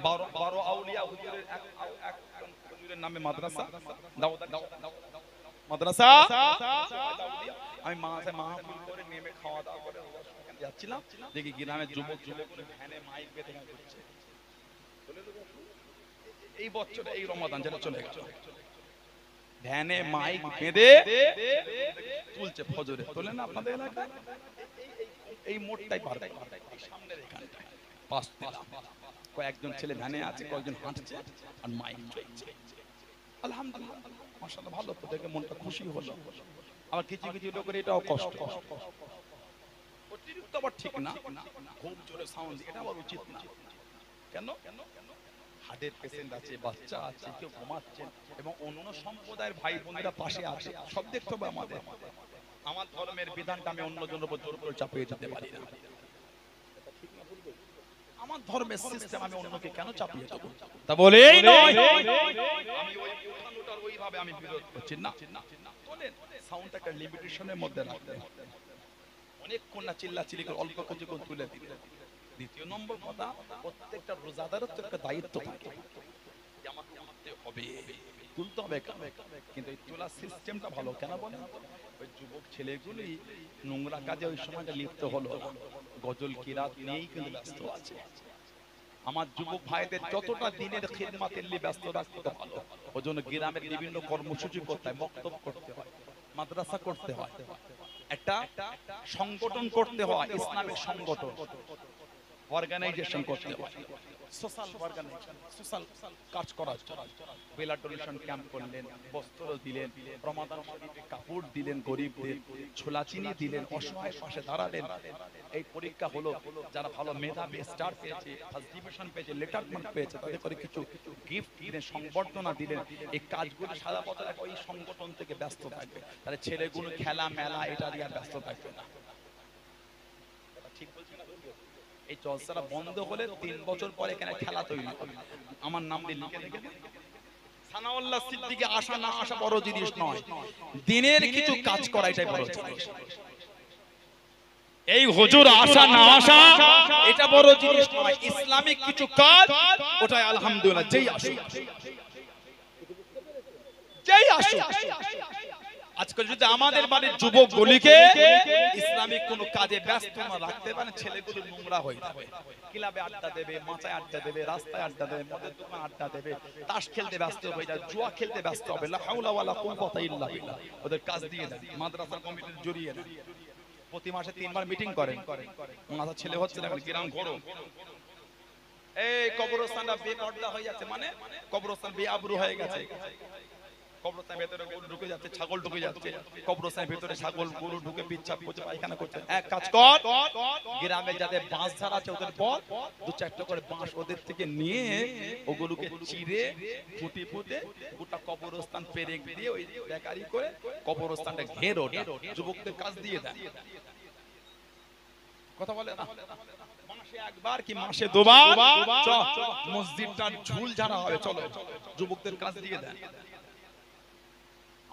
12 আউলিয়া হুজুরের একজন হুজুরের নামে মাদ্রাসা, মাদ্রাসা আমি মাহফিল করে নেমে খাওয়া দাওয়া করে যাচ্ছিলাম, দেখি গ্রামের যুবক ভ্যানে মাইক বেঁধে ঘুরছে। এই বছর এই রমাদান যেটা চলে গেল, ভ্যানে মাইক বেঁধে তুলছে ফজরে। তোলে না আপনাদের এলাকায়? এই মোড়টাই পার সামনের এখানটায় পাঁচ কয়েকজন ছেলে ভ্যানে আছে, কয়েকজন হাঁটছে আর মাইক চলছে। আলহামদুলিল্লাহ, মাশাআল্লাহ, ভালো তো, দেখে মনটা খুশি হলো। আবার কিছু লোকের এটাও কষ্ট, অতিরিক্ত আবার ঠিক না, খুব জোরে সাউন্ড, এটা আবার উচিত না। কেন? হার্টের পেশেন্ট আছে, বাচ্চা আছে, কেউ ঘুমাচ্ছেন, এবং অন্য সম্প্রদায়ের ভাই বোনেরা পাশে আছে, সব দেখতে হবে আমাদের। আমার ধর্মের বিধানটা আমি অন্যজনের উপর জোর করে চাপিয়ে দিতে পারি না। আমার ধর্মের সিস্টেম আমি অন্যকে কেন চাপিয়ে দেব? তা বলেই নয় আমি ওই উঠানোটার ওইভাবে আমি বিরোধ করছি না। বলেন সাউন্ডটাকে লিমিটেশনের মধ্যে রাখতে, অনেকক্ষণ না চিল্লাচিল্লি করে অল্প কিছুক্ষণ তুলে দিতে। দ্বিতীয় নম্বর কথা, প্রত্যেকটা রোজাদারের তো একটা দায়িত্ব থাকে যে আমাকে তুলতে হবে, তুলতে হবে। কিন্তু এই তোলার সিস্টেমটা ভালো কেন বলেন? ওই যুবক ছেলেগুলি নোংরা কাজে ওই সময়টা লিপ্ত হলো, গজল কিরাত নেই কিন্তু ব্যস্ত আছে। আমার যুবক ভাইদের যতটা দিনের খিদমাতের নিয়ে ব্যস্ত রাখতে ভালো। ওই জন্য গ্রামের বিভিন্ন কর্মসূচি করতে হয়, বক্তব্য করতে হয়, মাদ্রাসা করতে হয়, একটা সংগঠন করতে হয়, ইসলামিক সংগঠন অর্গানাইজেশন করতে হয়, সোশ্যাল অর্গানাইজেশন, সোশ্যাল কাজ করার জন্য ব্লাড ডোনেশন ক্যাম্প করলেন, বস্ত্র দিলেন, রমাদান শরীফে কাপড় দিলেন, গরিবদের ছোলা চিনি দিলেন, অসহায় পাশে দাঁড়ালেন। এই পরীক্ষা হলো, যারা ভালো মেধাবী স্টার পেয়েছে, ফার্স্ট ডিভিশন পেয়েছে, লেটারমেন্ট পেয়েছে, তাদের করে কিছু গিফট দিলেন, সংবর্ধনা দিলেন। এই কাজগুলো সারা বছর ওই সংগঠন থেকে ব্যস্ত থাকবে, তাহলে ছেলেগুলো খেলা মেলা এটা দিয়ে ব্যস্ত থাকবে না। ঠিক বলছি না? এই জলসাটা বন্ধ হলে 3 বছর পরে এখানে খেলা তৈরি হবে। আমার নাম দিয়ে লিখে রেখে দিন। সানাউল্লাহ সিদ্দিকী আসা না আসা বড় জিনিস নয়, দিনের কিছু কাজ করা এটাই বড় জিনিস। এই হুজুর আসা না আসা এটা বড় জিনিস নয়, ইসলামিক কিছু কাজ ওটাই আলহামদুলিল্লাহ। যেই আসুক, যেই আসুক। আজকে যদি আমাদের বাড়ির যুবকগুলিকে ইসলামিক কোন কাজে ব্যস্ত না রাখতে পারেন, ছেলেগুলো নোংরা হয়ে যাবে। ক্লাবে আড্ডা দেবে, মাচায় আড্ডা দেবে, রাস্তায় আড্ডা দেবে, মদের দোকানে আড্ডা দেবে, তাস খেলতে ব্যস্ত হয়ে যায়, জুয়া খেলতে ব্যস্ত হবে। লা হাওলা ওয়ালা কুওয়াতা ইল্লা বিল্লাহ। ওদের কাজ দিয়ে দেন, মাদ্রাসার কমিটির জড়িয়ে দেন, প্রতি মাসে 3 বার মিটিং করেন। মাথা ছেলে হচ্ছে না, গ্রাম ঘোরো। এই কবরস্থানটা বেপর্দা হয়ে যাচ্ছে, মানে কবরস্থান বেআবরু হয়ে গেছে। কবরস্থানের ভেতরে গরু ঢুকে যাচ্ছে, ছাগল ঢুকে যাচ্ছে, কবরস্থানের ভেতরে ছাগল গরু ঢুকে পিচ্ছাপ করছে, পায়খানা করছে। এক কাজ কর, গ্রামে যাদের বাঁশ ঝাড় আছে ওদের পর 2-4টা করে বাঁশ ওদের থেকে নিয়ে ওগুলোকে চিরে ফুটে ফুটে গোটা কবরস্থান পেরেক দিয়ে ওই বেকারি করে কবরস্থানটা ঘেরো। যুবকদের কাজ দিয়ে দেয়, কথা বলে না? মাসে একবার কি মাসে 2 বার মসজিদটার ঝুল ঝাড়া হবে, চলো যুবকদের কাজ দিয়ে দেয়।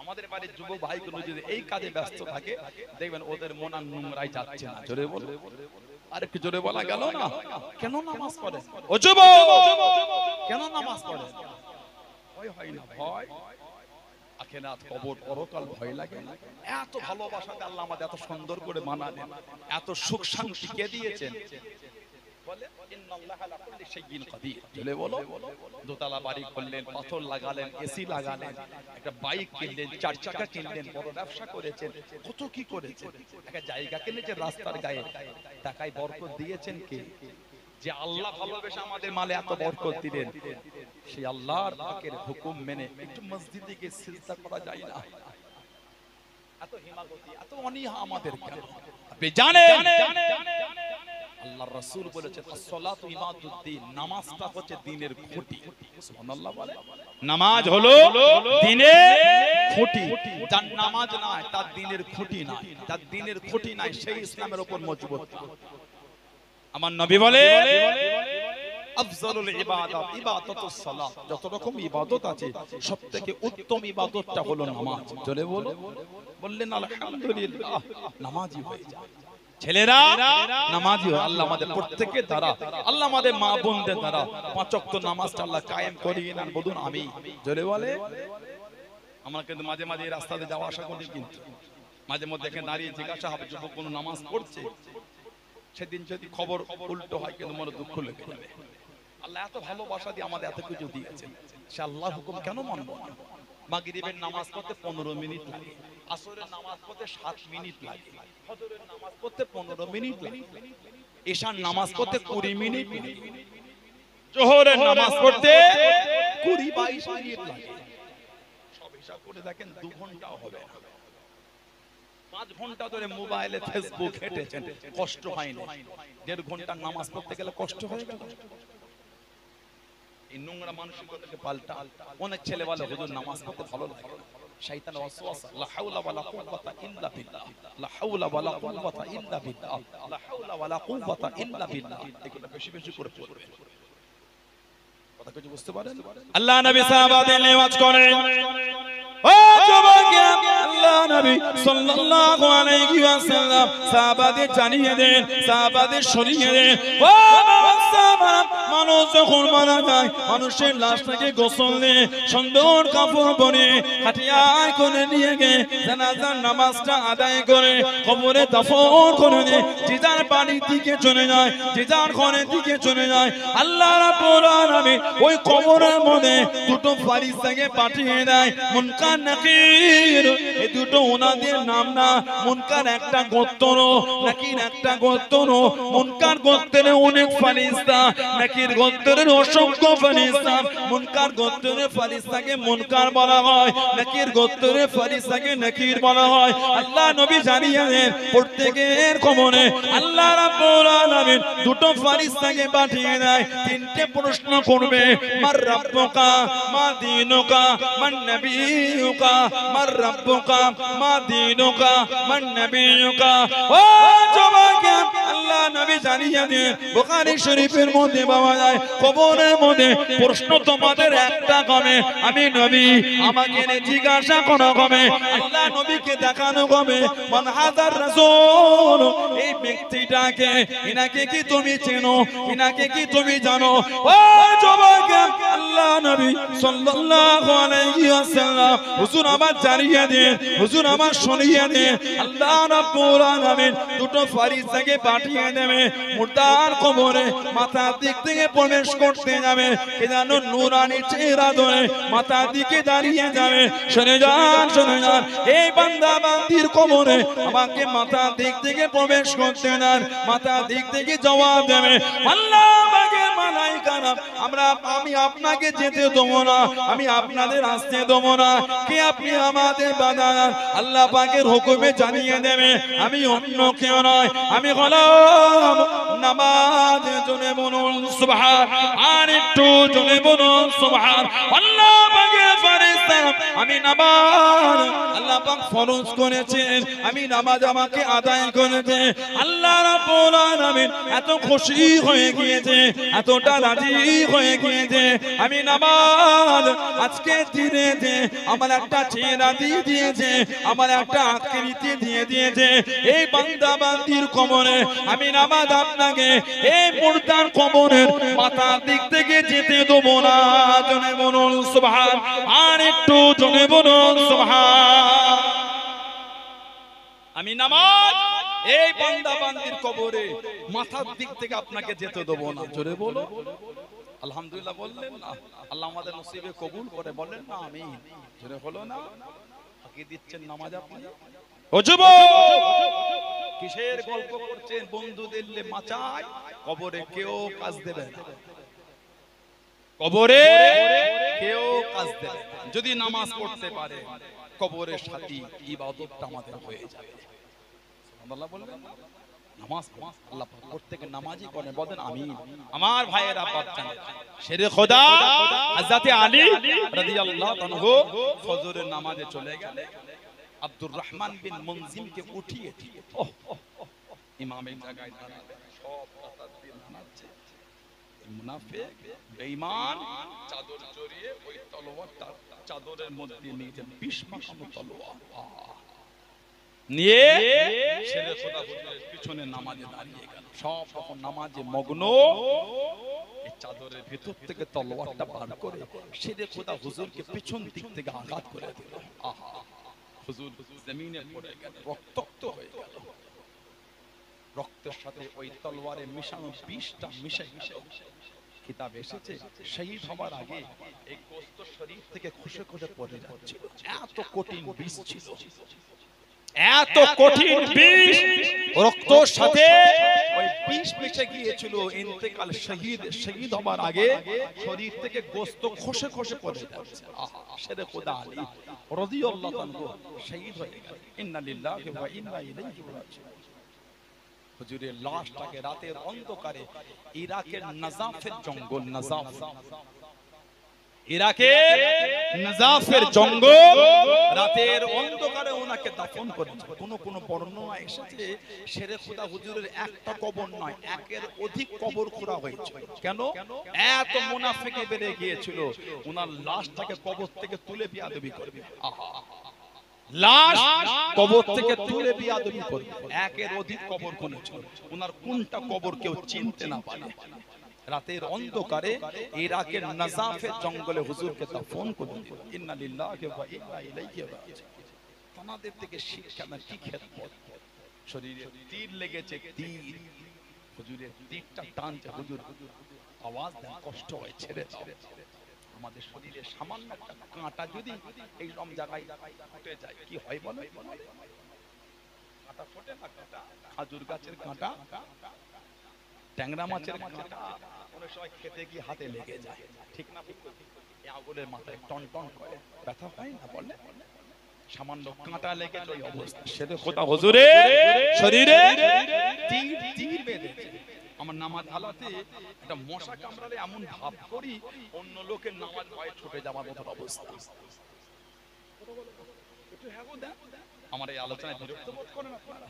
আমাদের বাড়ির যুবক ভাইগুলো যদি এই কাজে ব্যস্ত থাকে, দেখবেন ওদের মন আর নোংরাই যাচ্ছে না। জোরে বলো, আর একটু জোরে বলা গেল না? কেন নামাজ পড়ে ও যুবক? কেন নামাজ পড়ে? ভয় হয় না? ভয় আখেরাত কবর পরকাল ভয় লাগে না? এত ভালোবাসাতে আল্লাহ আমাদের এত সুন্দর করে মানালেন, এত সুখ শান্তি কে দিয়েছেন। বলে ইন্নাল্লাহা আলা কুল্লি শাইইন কাদির। বলে বলো, দোতলা বাড়ি করলেন, পাথর লাগালেন, এসি লাগালেন, একটা বাইক কিনলেন, চার চাকা কিনলেন, বড় ব্যবসা করেছেন, কত কি করেছেন, একটা জায়গা কিনেছেন রাস্তার গায়ে, টাকায় বরকত দিয়েছেন কে? যে আল্লাহ ভালোবেসে আমাদের মালে এত বরকত দিলেন, সেই আল্লাহর পাকের হুকুম মেনে একটু মসজিদে গিয়ে সিজদা করা যায় না? এত হিমাগতি, এত অনীহা আমাদের কেন? আপনি জানেন আল্লাহর রাসূল বলেছেন as-সালাতু ইমাদুদ্দিন, নামাজটা হচ্ছে দ্বীনের খুঁটি। সুবহানাল্লাহ বলে, নামাজ হলো দ্বীনের খুঁটি। যার নামাজ নাই তার দ্বীনের খুঁটি নাই, যার দ্বীনের খুঁটি নাই সেই ইসলামের উপর মজবুত না। আমার নবী বলে আফজালুল ইবাদাত ইবাদাতুস সালাত, যত রকম ইবাদত আছে সবথেকে উত্তম ইবাদতটা হলো নামাজ। চলে বলো, বললেন আলহামদুলিল্লাহ, নামাজি হয়ে যায়। ছেলেরা নামাজি হয়। আল্লাহ আমাদের প্রত্যেকের দ্বারা, আল্লাহ আমাদের মা বোনদের দ্বারা পাঁচ ওয়াক্ত নামাজটা আল্লাহ কায়েম করিয়ে নেন। বলুন আমি। জোরে বলে। আমরা কিন্তু মাঝে মাঝে রাস্তাতে যাওয়া আসা করি, কিন্তু মাঝে মধ্যে এখানে দাঁড়িয়ে জিজ্ঞাসা হবে যুবক কোনো নামাজ পড়ছে, সেদিন যদি খবর উল্টো হয় কিন্তু মনে দুঃখ লেগে যাবে। আল্লাহ এত ভালোবাসা দিয়ে আমাদের এত কিছু দিয়েছেন, সে আল্লাহর হুকুম কেন মানব না? মাগরিবের নামাজ পড়তে 15 মিনিট লাগে, আসরের নামাজ পড়তে 7 মিনিট লাগে, ফজরের নামাজ পড়তে 15 মিনিট লাগে, ঈশার নামাজ পড়তে 20 মিনিট লাগে, জোহরের নামাজ পড়তে 20-22 মিনিট লাগে। সব হিসাব করে দেখেন 2 ঘন্টাও হবে না। 5 ঘন্টা ধরে মোবাইলে ফেসবুক হেঁটেছেন, কষ্ট হয়নি। 1.5 ঘন্টা নামাজ পড়তে গেলে কষ্ট হয়ে গেল। এই নোংরা মানসিকতাকে পাল্টা। অনেক ছেলে বলে হুজুর নামাজ পড়তে ভালো লাগে, শয়তানের ওয়াসওয়াসা। লা হাওলা ওয়ালা কুওয়াতা ইল্লা বিল্লাহ, লা হাওলা ওয়ালা কুওয়াতা ইল্লা বিল্লাহ, লা হাওলা ওয়ালা কুওয়াতা ইল্লা বিল্লাহ। এগুলো বেশি বেশি করে পড়বে। কথা কিছু বুঝতে পারেন? আল্লাহ নবী সাহাবাদের নেওয়াজ করেন, ও যুবক, আল্লাহ নবী সাল্লাল্লাহু আলাইহি ওয়াসাল্লাম সাহাবাদের জানিয়ে দেন, সাহাবাদের শরীয়ে দেন, ও সাহাবারা, মানুষ যখন মারা যায় মানুষের লাশটাকে গোসল দিয়ে সুন্দর কাপড় পরে হাতিয়ায় করে নিয়ে গিয়ে জানাজার নামাজটা আদায় করে কবরে দাফন করে দিয়ে যে যার বাড়ির দিকে চলে যায়, যে যার ঘরের দিকে চলে যায়। আল্লাহ রাব্বুল আলামিন ওই কবরের মধ্যে দুটো ফারিস্তাকে পাঠিয়ে দেয়, মুনকার নাকির। এই দুটো ওনাদের নাম না, মুনকার একটা গোত্র, নাকির একটা গোত্র। মুনকার গোত্রের অনেক ফারিস্তা, নাকির গোত্রের অসংখ্য ফারিস্তা। মুনকার গোত্রের ফারিস্তাকে মুনকার বলা হয়, নাকির গোত্রের ফারিস্তাকে নাকির বলা হয়। আল্লাহ নবী জানিয়ে দেন প্রত্যেকের কবরে আল্লাহ রাব্বুল আলামিন দুটো ফারিস্তাকে পাঠিয়ে দেয়, 3টে প্রশ্ন করবে, মার রাব্বুকা মা দীনুকা মান নবিয়ুকা, মার রাব্বুকা মা দীনুকা মান নবিয়ুকা। ও যুবক, আল্লাহ নবী জানিয়ে দেন বুখারী শরীফের মধ্যে পাওয়া যায়, কবরের মধ্যে প্রশ্ন তোমাদের একটা হবে, আমি নবী আমাকে জিজ্ঞাসা করা হবে, আল্লাহ নবীকে দেখানো হবে, মান হাজার রাসূল, এই ব্যক্তিটাকে, ইনাকে কি তুমি চেনো, ইনাকে কি তুমি জানো? ও যুবক, আল্লাহ নবী সাল্লাল্লাহু আলাইহি ওয়াসাল্লাম হুজুর আমার জানিয়ে দেন, হুজুর আমার শুনিয়ে দেন, আল্লাহ রাব্বুল আলামিন দুটো ফারিস্তাকে পাঠিয়ে দেবে, মুর্দার কবরে মাথার দিক থেকে প্রবেশ করতে যাবে, কে যেন নূরানি চেহারা ধরে মাথার দিকে দাঁড়িয়ে যাবে। শুনে যান, শুনে যান, এই বান্দা বান্দির কবরে আমাকে মাথার দিক থেকে প্রবেশ করতে দেন, মাথার দিক থেকে জবাব দেবে, আল্লাহ পাকের মালায়েকারা, আমি আপনাকে যেতে দেবো না, আমি আপনাদের আসতে দেবো না, কে আপনি আমাদের বাধা। আল্লাহ পাকের হুকুমে জানিয়ে দেবে, আমি অন্য কেউ নয়, আমি গোলাম। নামাজ জোরে বলুন সুবহান, আর একটু জোরে বলুন সুবহান। আল্লাহ পাকের ফেরেশতা, আমি নামাজ আল্লাহ পাক ফরজ করেছেন, আমি নামাজ আমাকে আদায় করেছে। আল্লাহ রাব্বুল আলামিন এত খুশি হয়ে গিয়েছে, এতটা রাজি হয়ে গিয়েছে, আমি নামাজ আজকে দিনে যে আমার একটা চেহারা দিয়ে দিয়েছে, আমার একটা আকৃতি দিয়ে দিয়েছে। এই বান্দা বান্দির কবরে আমি নামাজ আপনাকে লাশটাকে এই মুর্দার কবরের মাথার দিক থেকে যেতে দেবো না। জনে বলুন সুবহান, আর একটু জনে বলুন সুবহান। আমি নামাজ এই বান্দা বান্দির কবরে মাথার দিক থেকে আপনাকে যেতে দেবো না। জোরে বলো আলহামদুলিল্লাহ বললেন না? আল্লাহ আমাদের নসিবে কবুল করে বলেন না আমিন। জোরে হলো না? ফাঁকি দিচ্ছেন নামাজ আপনি? ও যুবক, কিসের গল্প করছেন? বন্ধুদের মাচায় কবরে কেউ কাজ দেবে না, কবরে কেউ কাজ দেবে না। যদি নামাজ পড়তে পারে কবরের সাথী ইবাদতটা আমাদের হয়ে যাবে। সুবহানাল্লাহ বলবেন? নামাজ আল্লাহ প্রত্যেককে নামাজি করে বলেন আমিন। আমার ভাইয়েরা বাচ্চারা, শেরে খোদা হযরত আলী রাদিয়াল্লাহু আনহু ফজরের নামাজে চলে গেলেন। আব্দুর রহমান বিন মুনজিমকে উঠিয়ে দিয়ে ইমামের জায়গায় দাঁড়ালেন। সব কথা দিয়ে নামাচ্ছে। মুনাফিক বেঈমান চাদর জড়িয়ে ওই তলোয়ারটা চাদরের মধ্যে নিয়ে 20 মাকানো তলোয়ার নিয়ে শেরে খোদা হুজুরের পিছনে নামাজে দাঁড়িয়ে গেল। সব তখন নামাজে মগ্ন। এই চাদরের ভিতর থেকে তলোয়ারটা বার করে শেরে খোদা হুজুরকে পিছন দিক থেকে আঘাত করে দিল। আহা, হুজুর জমিনে পড়ে গেল, রক্তাক্ত হয়ে গেল। রক্তের সাথে ওই তলোয়ারে মিশানো বিষটা মিশে গেল। কিতাব এসেছে শহীদ হবার আগে এই গোশত শরীর থেকে খসে খসে পড়ে যাচ্ছিল। এত কঠিন বিষ ছিল, এত কঠিন বিষ রক্তের সাথে ওই বিষ মিশে গিয়েছিল। ইন্তেকাল শহীদ হবার আগে শরীর থেকে গোশত খসে খসে পড়ে যাচ্ছে। আহা, শেরে খোদা আলী রাদিয়াল্লাহু আনহু শহীদ হয়ে গেলেন। ইন্না লিল্লাহি ওয়া ইন্না ইলাইহি রাজিউন। হুজুরের লাশটাকে রাতের অন্ধকারে ইরাকের নাজাফের জঙ্গল, ইরাকের নাজাফের জঙ্গল, রাতের অন্ধকারে ওনাকে দাফন করেছে। কোন বর্ণনা এসেছে শেরে খোদা হুজুরের একটা কবর নয়, একের অধিক কবর খোঁড়া হয়েছে। কেন? এত মুনাফিকি বেড়ে গিয়েছিল। ওনার লাশটাকে কবর থেকে তুলে বিয়াদবি করবে। আহা, লাশ কবর থেকে তুলে বিয়াদবি করবে। একের অধিক কবর খুঁড়েছিল। ওনার কোনটা কবর কেউ চিনতে না পারে। রাতের অন্ধকারে ইরাকের নাজাফের জঙ্গলে হুজুরকে দাফন করে দিল। ইন্না লিল্লাহি ওয়া ইন্না ইলাইহি রাজিউন। ওনাদের থেকে শিক্ষা না কি খেদমত। শরীরে তীর লেগেছে, তীর হুজুরের তীরটা টানছে। হুজুর আওয়াজ দেন, কষ্ট হয়, ছেড়ে দাও। আমাদের শরীরে সামান্য একটা কাঁটা যদি এই রকম জায়গায় ফুটে যায় কি হয় বলো? কাঁটা ফোটে না? কাঁটা খাজুর গাছের কাঁটা, ট্যাংরা মাছের কাঁটা অনেক সময় খেতে গিয়ে হাতে লেগে যায়, ঠিক না? এই আগুনের মাথায় টন টন করে ব্যথা হয় না বলে? সামান্য কাঁটা লেগে ওই অবস্থা। সেটা খোদা হুজুরের শরীরে তীর বেঁধেছে। আমার নামাজ হালাতে একটা মশা কামড়ালে এমন ভাব করি অন্য লোকের নামাজ ভয়ে ছুটে যাওয়ার মতো অবস্থা। আমার এই আলোচনায় বিরক্ত বোধ করেন আপনারা?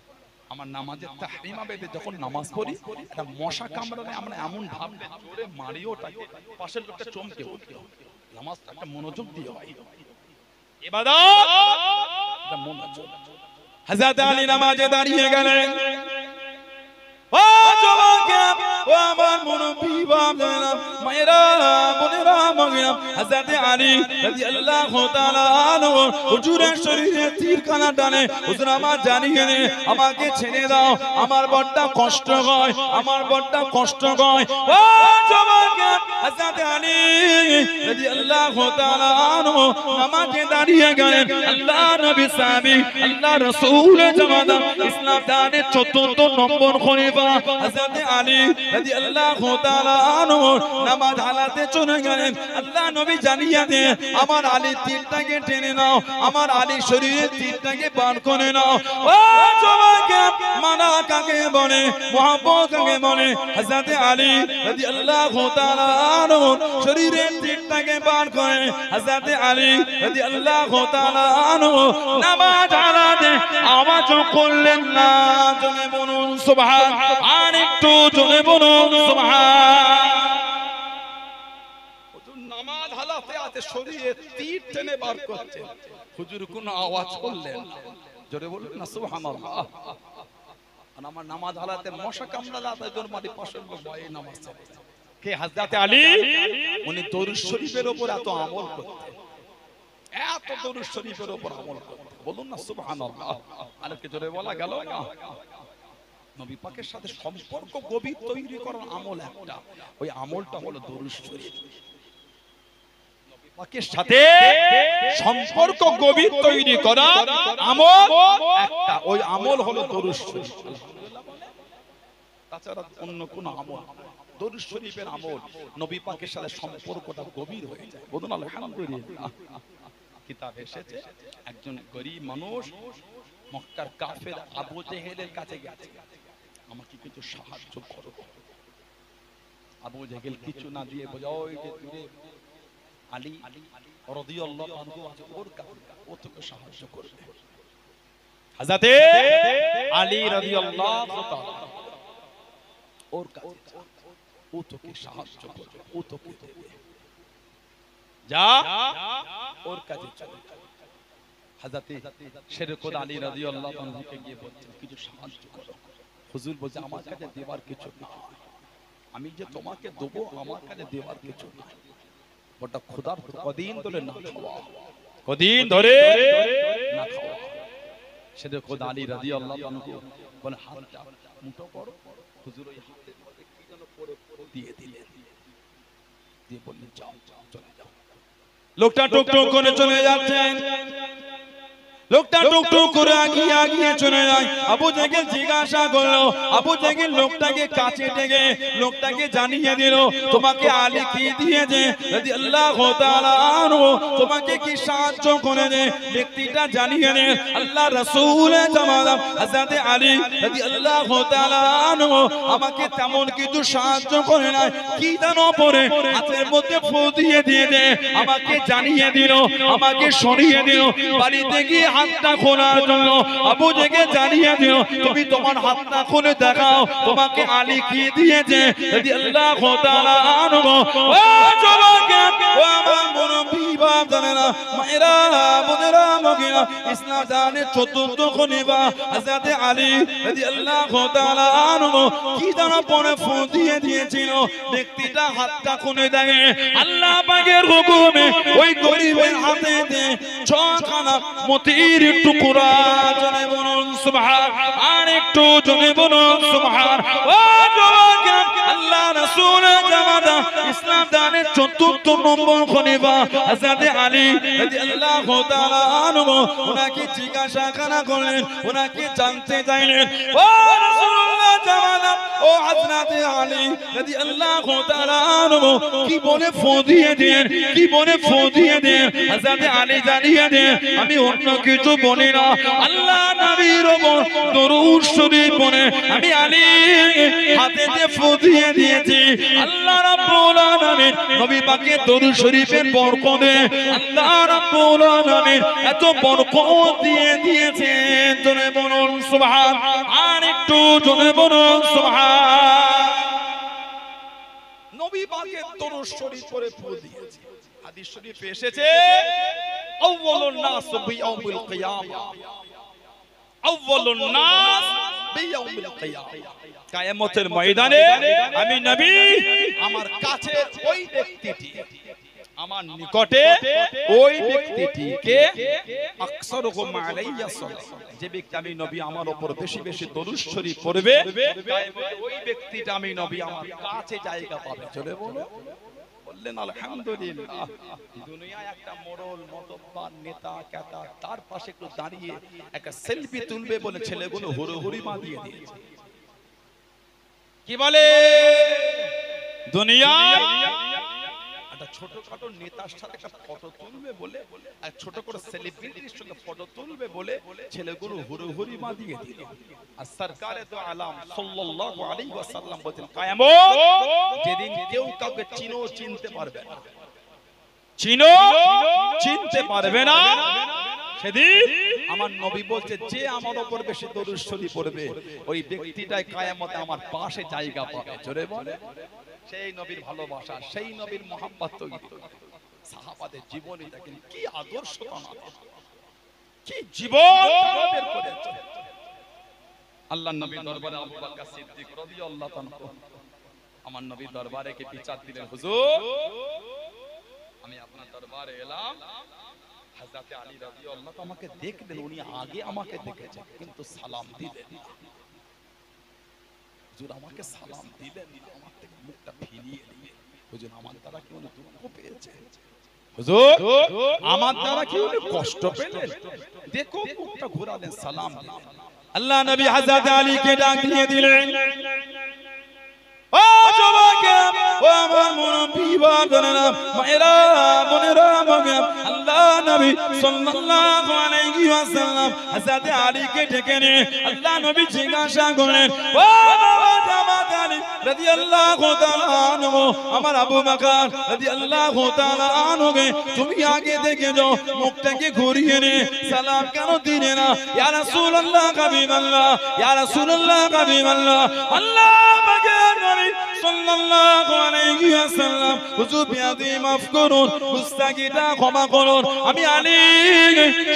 আমার নামাজের তাহরিমা বেদে যখন নামাজ পড়ি একটা মশা কামড়ালে আমরা এমন ভাব জোরে মারিও তাকে পাশের লোকটা চমকে উঠে। নামাজটা একটা মনোযোগ দিয়ে হয়, ইবাদত একটা মনোযোগ। হযরত আলী নামাজে দাঁড়িয়ে গেলেন। ও জওয়ানরা, ও আমার মুরব্বি বাবারা, মায়েরা, বোনেরা, মাগিরা, হযরত আলী রাদিয়াল্লাহু তাআলা আনহু হুজুরের শরীরে তীরখানা টানে। হুজুর আমার জানিয়ে দে, আমাকে ছেড়ে দাও, আমার বড়টা কষ্ট হয়, আমার বড়টা কষ্ট হয়। ও জওয়ানরা, হযরত আলী রাদিয়াল্লাহু তাআলা আনহু নামাজে দাঁড়িয়ে গেলেন। আল্লাহ নবী সাহাবী, আল্লাহ রাসূল জামানা ইসলাম দানের 14 নম্বর খলিফা হযরত আলী রাদিয়াল্লাহু তাআলা আনহু নামাজ হালাতে চলে গেলেন। আল্লাহ নবী জানিয়ে দেন, আমার আলী তীরটাকে টেনে নাও, আমার আলী শরীরের তীরটাকে বার করে নাও। ও জওয়ানকে মানা কাকে বলে, মুহাব্বত কাকে বলে? হযরত আলী রাদিয়াল্লাহু তাআলা আনহু শরীরের তীরটাকে বার করে হযরত আলী রাদিয়াল্লাহু তাআলা আনহু নামাজ হালাতে আওয়াজ করলেন না। জোরে বলুন সুবহান, আর একটু জোরে বলুন সুবহান। হুজুর নামাজ হালাতে আছে, শরীরে তীর টেনে বার করছে, হুজুর কোনো আওয়াজ করলেন না। জোরে বলুন না সুবহানাল্লাহ। আর আমার নামাজ হালাতে মশা কামড়ালে তাই জন্য মাটি পাশের লোক ভয়ে নামাজ পড়ে কে হযরত আলী উনি দরুদ শরীফের উপর এত আমল করতেন এত দরুদ শরীফের উপর আমল করতেন বলুন না সুবহানাল্লাহ আর কি জোরে বলা গেল না নবী পাকের সাথে সম্পর্ক গভীর তৈরি করার আমল একটা ওই আমলটা হলো দরুদ শরীফ নবী পাকের সাথে সম্পর্ক গভীর তৈরি করা আমল একটা ওই আমল হলো দরুদ শরীফ আলহামদুলিল্লাহ বলে তাছাড়া অন্য কোন আমল দরুদ শরীফের আমল নবী পাকের সাথে সম্পর্কটা গভীর হয়ে যায় বলুন আলহামদুলিল্লাহ কিতাবে এসেছে একজন গরীব মানুষ মক্কার কাফের আবু জেহেলের কাছে গেছে আমাকে কিছু সাহায্য করো আবু জেহেল কিছু না দিয়ে বলে ওই যে দূরে আলী রাদিয়াল্লাহু আনহু আছে ওর কাছে ও তোকে সাহায্য করবে হযরত আলী রাদিয়াল্লাহু তাআলা ওর কাছে ও তোকে সাহায্য করবে ও তোকে দেবে যা ওর কাছে চলে হযরত শের খোদা আলী রাদিয়াল্লাহু আনহুকে গিয়ে বলছেন কিছু সাহায্য করো হুজুর বলছে আমার কাছে দেবার কিছু না আমি যে তোমাকে দেব আমার কাছে দেবার কিছু না ওটা খোদার কদিন ধরে না খাওয়া কদিন ধরে না খাওয়া শের খোদা আলী রাদিয়াল্লাহু আনহু বলে হাতটা মুঠো করো হুজুর ওই হাতের মধ্যে কি যেন করে দিয়ে দিলেন দিয়ে বললেন যাও চলে যাও লোকটা টুকটুক করে চলে যাচ্ছেন লোকটা টুকটুক করে আগিয়ে চলে যায় আবু জেহেল জিজ্ঞাসা করলো আবু জেহেল লোকটাকে কাছে ডেকে লোকটাকে জানিয়ে দিল তোমাকে আলী কি দিয়েছে রাদিয়াল্লাহু তাআলা আনহু তোমাকে কি সাহায্য করেছে ব্যক্তিটা জানিয়ে দেন আল্লাহ রাসূলের জামানা হযরত আলী রাদিয়াল্লাহু তাআলা আনহু আমাকে তেমন কিছু সাহায্য করে না কি জানো পরে হাতের মধ্যে ফু দিয়ে দিয়েছে আমাকে জানিয়ে দিল আমাকে সরিয়ে দিল বাড়িতে গিয়ে হাতটা খোলার জন্য আবু জেহেল জানিয়ে দিও তুমি তোমার হাতটা খুলে দেখাও তোমাকে আলী কি দিয়েছে রাদিয়াল্লাহু তাআলা আনহু ও যুবকে ও আমার মুরব্বি বাপ জানেনা মায়েরা বোনেরা মগিনা ইসলাম জানের চতুর্থ খলিফা হযরত আলী রাদিয়াল্লাহু তাআলা আনহু কি জানা পরে ফোন দিয়ে দিয়েছিল ব্যক্তিটা হাতটা খুলে দেখে আল্লাহ পাকের হুকুমে ওই গরিবের হাতে দিয়ে ছখানা মতির টুকরা জনে বলুন সুবহান আর একটু জনে বলুন সুবহান ও যুবক আল্লাহ রাসূলের জামানা ইসলাম দানের চতুর্থ নম্বর খলিফা হযরত আলী রাদিয়াল্লাহু তাআলা আনহু ওনাকে জিজ্ঞাসা করলেন ওনাকে জানতে চাইলেন ও রাসূলুল্লাহ জামানা ও হযরত আলী রাদিয়াল্লাহু তাআলা আনহু কি বলে ফোন দিয়ে দেন কি বলে ফোন দিয়ে দেন হযরত আলী জানিয়ে দেন আমি অন্য কিছু বলি না আল্লাহ নবীর উপর দরুদ শরীফ পড়ে আমি আলী হাতে দিয়ে ফু দিয়ে দিয়েছি আল্লাহ রাব্বুল আলামিন নবী পাকের দরুদ শরীফের বরকতে আল্লাহ রাব্বুল আলামিন এত বরকত দিয়ে দিয়েছেন জোরে বলুন সুবহান আর একটু জোরে বলুন সুবহান নবী পাকের দরুদ শরীফ পড়ে ফু দিয়েছি হাদিস শরীফে এসেছে আউয়ালুন নাস বিয়াউমিল কিয়ামা আউয়ালুন নাস বিয়াউমিল কিয়ামা কিয়ামতের ময়দানে আমি নবী আমার কাছে ওই ব্যক্তিটি আমার নিকটে ওই ব্যক্তিটিকে আকসারুহুম আলাইয়া সাল্লাল্লাহু যে ব্যক্তি আমি নবী আমার উপর বেশি বেশি দরুদ শরীফ পড়বে ওই ব্যক্তিটা আমি নবী আমার কাছে জায়গা পাবে চলে বলো বললেন আলহামদুলিল্লাহ দুনিয়ায় একটা মোড়ল মতব্বার নেতা কেতা তার পাশে একটু দাঁড়িয়ে একটা সেলফি তুলবে বলে ছেলেগুলো হুড়োহুড়ি মা দিয়ে দিয়েছে কি বলে দুনিয়ায় একটা ছোটখাটো নেতার সাথে একটা ফটো তুলবে বলে আর ছোট করে সেলিব্রিটির সঙ্গে ফটো তুলবে বলে ছেলেগুলো হুড়োহুড়ি মা দিয়ে দিল আর সরকারে তো আলাম সাল্লাল্লাহু আলাইহি ওয়াসাল্লাম বলেন কিয়ামত যেদিন কেউ কাউকে চিনতে পারবে না চিনতে পারবে না সেদিন আমার নবী বলছে যে আমার উপর বেশি দরুদ শরীফ পড়বে ওই ব্যক্তিটাই কিয়ামতে আমার পাশে জায়গা পাবে জোরে বলে সেই নবীর ভালোবাসা সেই নবীর মোহাব্বত তৈরি সাহাবাদের জীবনে দেখেন কি আদর্শতা কি জীবন তাদের করেছে আল্লাহর নবী দরবারে আবু বকর সিদ্দিক রাদিয়াল্লাহু তাআলা আমার নবী দরবারে কে বিচার দিলেন, হুজুর আমি আপনার দরবারে এলাম, হযরত আলী রাদিয়াল্লাহু তাআলা আমাকে দেখলেন, উনি আগে আমাকে দেখেছেন কিন্তু সালাম দিলেন না। হুজুর আমাকে সালাম দিলেন না, আমার থেকে মুখটা ফিরিয়ে নিলেন। হুজুর আমার দ্বারা কি উনি দুঃখ পেয়েছেন? হুজুর আমার দ্বারা কি উনি কষ্ট পেলেন? দেখো মুখটা ঘোরালেন, সালাম দিলেন। আল্লাহ নবী হযরত আলীকে ডাক দিয়ে দিলেন, ও যুবকে, ও আমার মুরব্বি বাবারা, মায়েরা বোনেরা, আল্লাহ নবী সাল্লাল্লাহু আলাইহি ওয়াসাল্লাম হযরত আলীকে ডেকে নিয়ে আল্লাহ নবী জিজ্ঞাসা করলেন, ও বাবা জামাত আলী রাদিয়াল্লাহু তাআলা আনহু, আমার আবু বকর রাদিয়াল্লাহু তাআলা আনহুকে তুমি আগে দেখে যাও, মুখটাকে ঘুরিয়ে নিয়ে সালাম কেন দিলে না? ইয়া রাসূলুল্লাহ হাবিবাল্লাহ, ইয়া রাসূলুল্লাহ হাবিবাল্লাহ, আল্লাহ পাকের নবী সাল্লাল্লাহু আলাইহি ওয়াসাল্লাম, হুজুর বিয়াদি মাফ করুন, মুস্তাকিটা ক্ষমা করুন, আমি আলী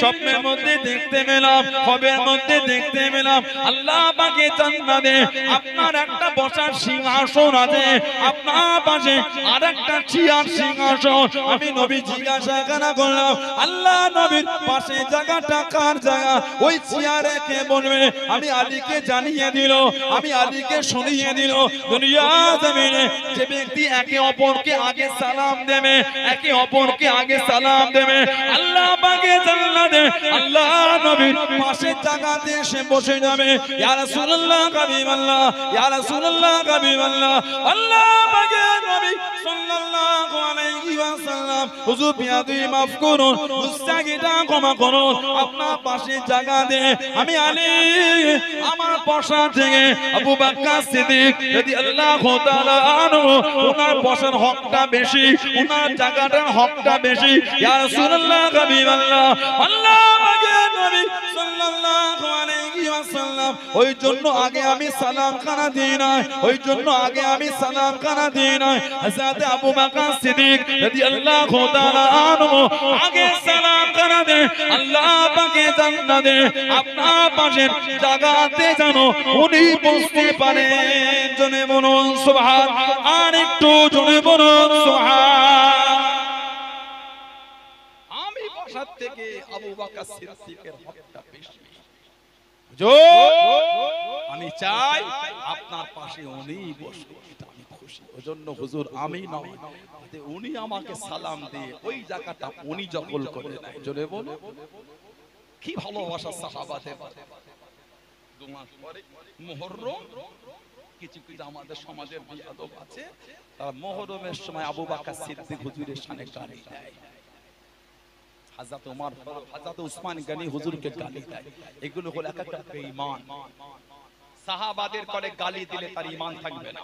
স্বপ্নের মধ্যে দেখতে পেলাম, খবের মধ্যে দেখতে পেলাম আল্লাহ পাকে জান্নাতে আপনার একটা বসার সিংহাসন আছে, আপনার পাশে আরেকটা চেয়ার সিংহাসন। আমি নবী জিজ্ঞাসা করলাম, আল্লাহ নবীর পাশে জায়গাটা কার জায়গা? ওই চেয়ারে কে বলবে? আমি আলীকে জানিয়ে দিল, আমি আলীকে শুনিয়ে দিল, দুনিয়া জমিনে যে ব্যক্তি একে অপরকে আগে সালাম দেবে, একে অপরকে আগে সালাম দেবে, আল্লাহ পাকে জান্নাতে আল্লাহ নবীর পাশে জায়গাতে এসে বসে যাবে। ইয়া রাসূলুল্লাহ হাবিবাল্লাহ, ইয়া রাসূলুল্লাহ হাবিবাল্লাহ, আল্লাহ পাকের নবী সাল্লাল্লাহু আলাইহি ওয়াসাল্লাম, হুজুর বিয়াদি মাফ করুন, মুস্তাকিটা ক্ষমা করুন, আপনার পাশে জায়গা দে। আমি আলী আমার বসা থেকে আবু বকর সিদ্দিক রাদিয়াল্লাহু তাআলা আনহু, ওনার বসার হকটা বেশি, ওনার জায়গাটার হকটা বেশি। ইয়া রাসূলুল্লাহ হাবিবাল্লাহ, আল্লাহ পাকের নবী সাল্লাল্লাহু আলাইহি ওয়াসাল্লাম, ওই জন্য আগে আমি সালাম খানা দিই না, ওই জন্য আগে আমি সালাম খানা দিই না। হযরত আবু বকর সিদ্দিক রাদিয়াল্লাহু তাআলা আনহু আগে সালাম খানা দেন, আল্লাহ পাকে জান্নাতে আপনার পাশের জায়গাতে যেন উনি বসতে পারেন। জনে বলুন সুবহান, আর একটু জনে বলুন সুবহান। আমি বসার থেকে আবু বকর সিদ্দিকের হকটা বেশি। আমি চাই আপনার পাশে উনি বসুন, আমি খুশি। ওজন্য হুজুর আমি নয়, উনি আমাকে সালাম দিয়ে ওই জায়গাটা উনি দখল করে নেয়। জোরে বলো কি ভালোবাসা সাহাবাদের। 2 মাস পরে মুহররম, কিছু কিছু আমাদের সমাজের বিয়াদব আছে, তারা মুহররমের সময় আবু বকর সিদ্দিক হুজুরের শানে গালি দেয়, হযরত ওমর, হযরত উসমান গনি হুজুরকে গালি দেয়। এগুলো হলো এক একটা বেঈমান। সাহাবাদের করে গালি দিলে তার ঈমান থাকবে না।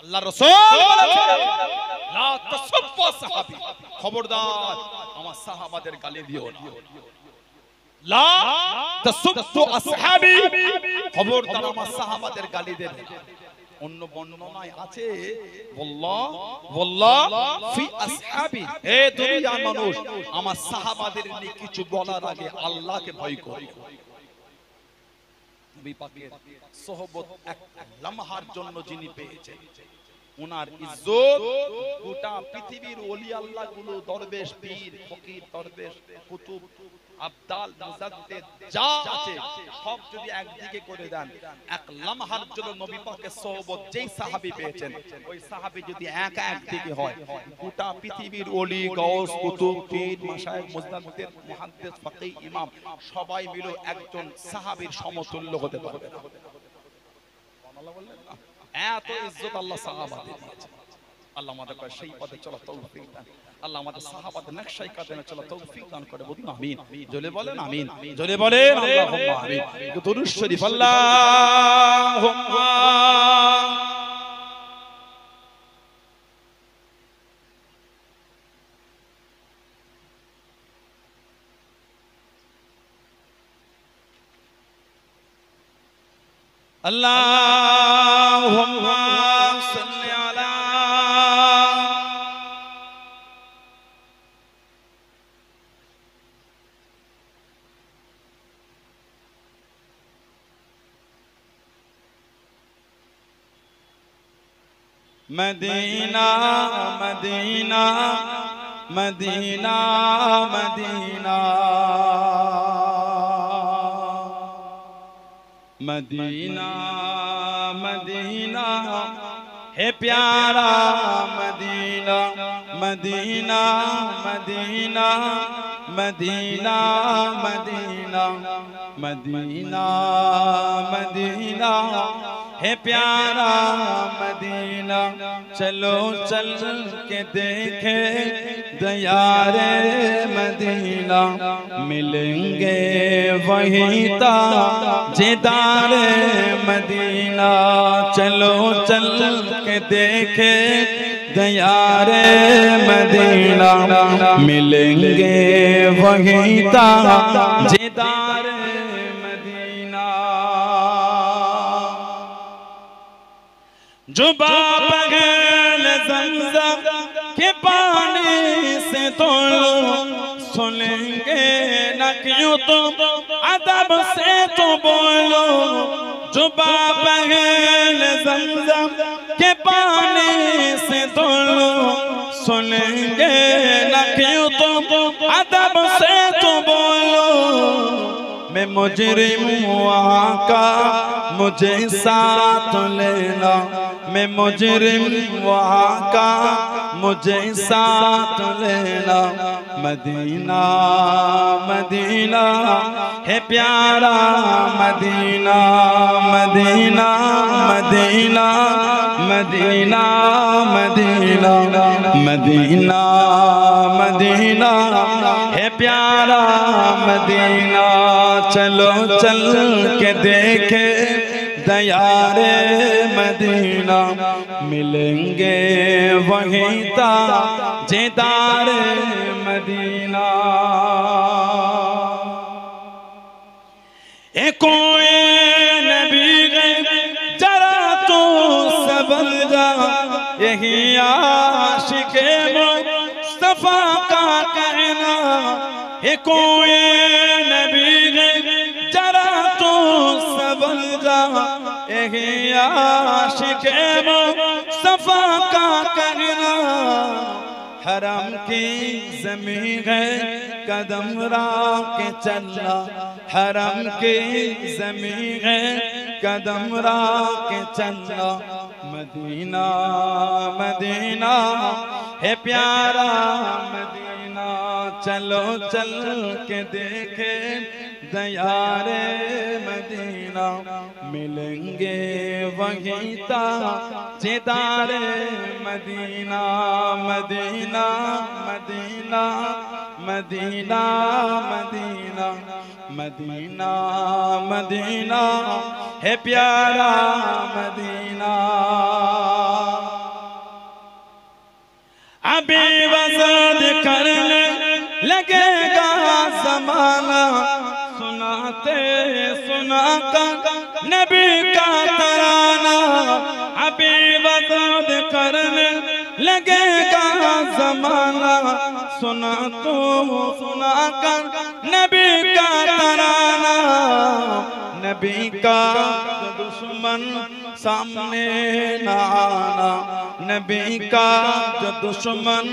আল্লাহর রাসূল বলেছেন, লা তাসাব্বু সাহাবী, খবরদার আমার সাহাবাদের গালি দিও না। লা তাসাব্বু আসহাবী, খবরদার আমার সাহাবাদের গালি দেবে না। অন্য বর্ণনায় আছে ওয়াল্লাহ ফি আসহাবি, হে দুনিয়ার মানুষ আমার সাহাবাদের নিয়ে কিছু বলার আগে আল্লাহকে ভয় করো। নবী পাকের সোহবত এক লম্হার জন্য যিনি পেয়েছেন, ওনার ইজ্জত গোটা পৃথিবীর ওলি আল্লাহ গুলো, দরবেশ, পীর, ফকির, দরবেশ, কুতুব, আবদাল, মুজাদ্দিদ যা আছে সব যদি একদিকে করে দেন, এক লম্হার জন্য নবী পাকের সোহবত যেই সাহাবী পেয়েছেন, ওই সাহাবী যদি একদিকে হয়, গোটা পৃথিবীর ওলি, গাউস, কুতুব, পীর, মাশায়েখ, মুজাদ্দিদ, মুহাদ্দিস, ফকিহ, ইমাম সবাই মিলে একজন সাহাবীর সমতুল্য হতে পারবে না। সুবহানাল্লাহ বললেন না? এত ইজ্জত আল্লাহ সাহাবাদের দিয়েছেন। আল্লাহ আমাদের সেই পথে চলা তৌফিক দান, আল্লাহ আমাদের সাহাবাদের নকশায় কাদেমে চলা তৌফিক দান করে। বলুন আমিন। জোরে বলেন আমিন, জোরে বলেন আল্লাহুম্মা আমিন। দুরূদ শরীফ আল্লাহুম্মা আল্লাহুম্মা সাল্লি আলা Medina Medina Medina Medina Medina Medina है प्यारा Medina Medina Medina Medina Medina Medina Medina है प्यारा मदीना। चलो चल के देखे दयारे मदीना, मिलेंगे वहीं ताजेदारे मदीना। चलो चल के देखे दयारे मदीना, मिलेंगे वहीं ताजेदारे मदीना। जो बाबगल ज़मज़म के पानी से तो सुनेंगे न क्यों तुम अदब से तो बोलो। जो बाबगल ज़मज़म के पानी से तो सुनेंगे न क्यों तुम अदब से तो बोलो। मैं मुजरिम वहाँ का मुझे साथ लेना, मैं मुजरिम वहाँ का मुझे साथ लेना। मदीना मदीना है प्यारा Medina, Medina Medina Medina Medina Medina Medina है प्यारा मदीना। चलो चल के देखे दयारे मदीना, मिलेंगे वहीं ताजेदारे मदीना। कोई नबी जरा तो सबल जा, यही आशिक़े मुस्तफ़ा का कहना। कोई नबी जरा तो सबल जा, यही आशिक़े मुस्तफ़ा का कहना। हरम की ज़मीन है कदम राके चलना, हरम की ज़मीन है कदम राके चलना। मदीना मदीना है प्यारा मदीना। चलो चल के देखे दयारे मदीना, मिलेंगे वहीं ताजेदारे Madina. Medina Medina Medina Medina Medina Medina है प्यारा मदीना। अभी वज़द करने लगेगा ज़माना, सुनाते सुनाकर नबी का तराना। अभी वज़द करने लगेगा ज़माना, सुना तो सुनाकर नबी का तराना। नबी का दुश्मन सामने न आना, नबी का जो दुश्मन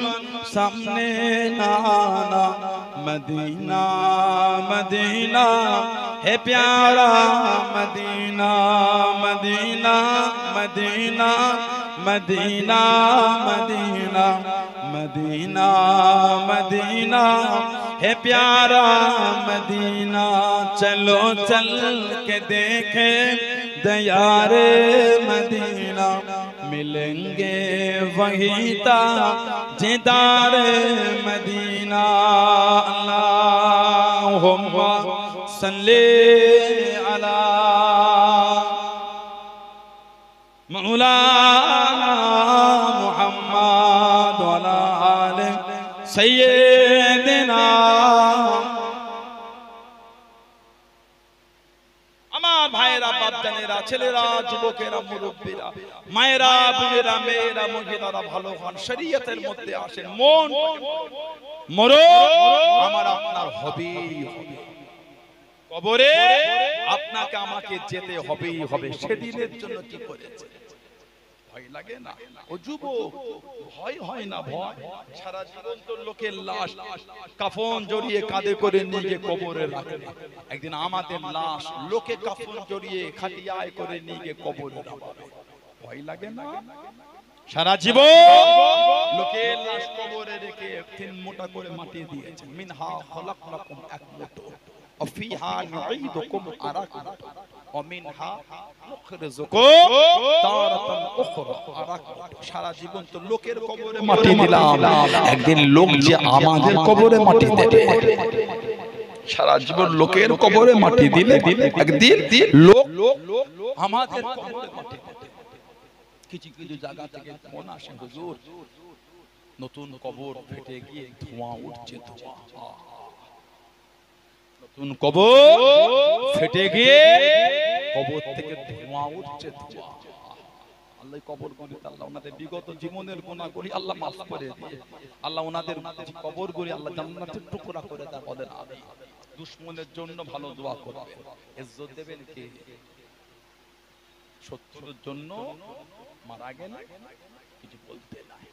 सामने न आना। मदीना मदीना है प्यारा Medina, Medina Medina Medina Medina Medina Medina है प्यारा मदीना। चलो चल के देखे दयारे मदीना, मिलेंगे वहीं ताजेदारे मदीना। अल्लाहुम्मा सल्ली अला मौलाना मुहम्मद व अला आले सय्यिदिना। আমার ভাইরা বাপজানেরা ছেলেরা যুবকেরা মুরব্বীরা মায়েরা বোনেরা মেয়েরা মহিলারা ভালো হন, শরীয়তের মধ্যে আসেন। মন মরণ আমার আপনার হবেই হবে, কবরে আপনাকে আমাকে যেতে হবেই হবে। সেদিনের জন্য কি করেছে? ভয় লাগে না? ও যুবক, ভয় হয় না? ভয় সারা জীবন তো লোকের লাশ কাফন জড়িয়ে কাঁধে করে নিয়ে গিয়ে কবরে রাখে। একদিন আমাদের লাশ লোকে কাফন জড়িয়ে খাটিয়ায় করে নিয়ে গিয়ে কবরে রাখবে। ভয় লাগে না? সারা জীবন লোকের লাশ কবরে রেখে 3 মুঠা করে মাটি দিয়েছে। মিনহা খলাকনাকুম, এক মুঠো, অফিহা নুঈদুকুম, আরাক মুঠো, অমিনহা নুখরিজুকুম তারাতান উখরা, আরাক মুঠো। সারা জীবন তো লোকের কবরে মাটি দিলাম, একদিন লোক যে আমাদের কবরে মাটি দেবে। সারা জীবন লোকের কবরে মাটি দিলে একদিন লোক আমাদের কবরে মাটি দেবে। কিছু কিছু জায়গা থেকে ফোন আসে, হুজুর নতুন কবর ফেটে গিয়ে ধোঁয়া উঠছে, ধোঁয়া। নতুন কবর ফেটে গিয়ে কবর থেকে ধোঁয়া উঠছে, ধোঁয়া। আল্লাহ কবর গুলি, আল্লাহ ওনাদের বিগত জীবনের গুনাহ করি আল্লাহ মাফ করে দিয়ে, আল্লাহ ওনাদের কবর গুলি আল্লাহ জান্নাতের টুকরা করে দেন। বলেন আমিন। দুশমনের জন্য ভালো দোয়া করবেন। ইজ্জত দেবেন কে? শত্রুর জন্য মারা গেলে কিছু বলতে নাই,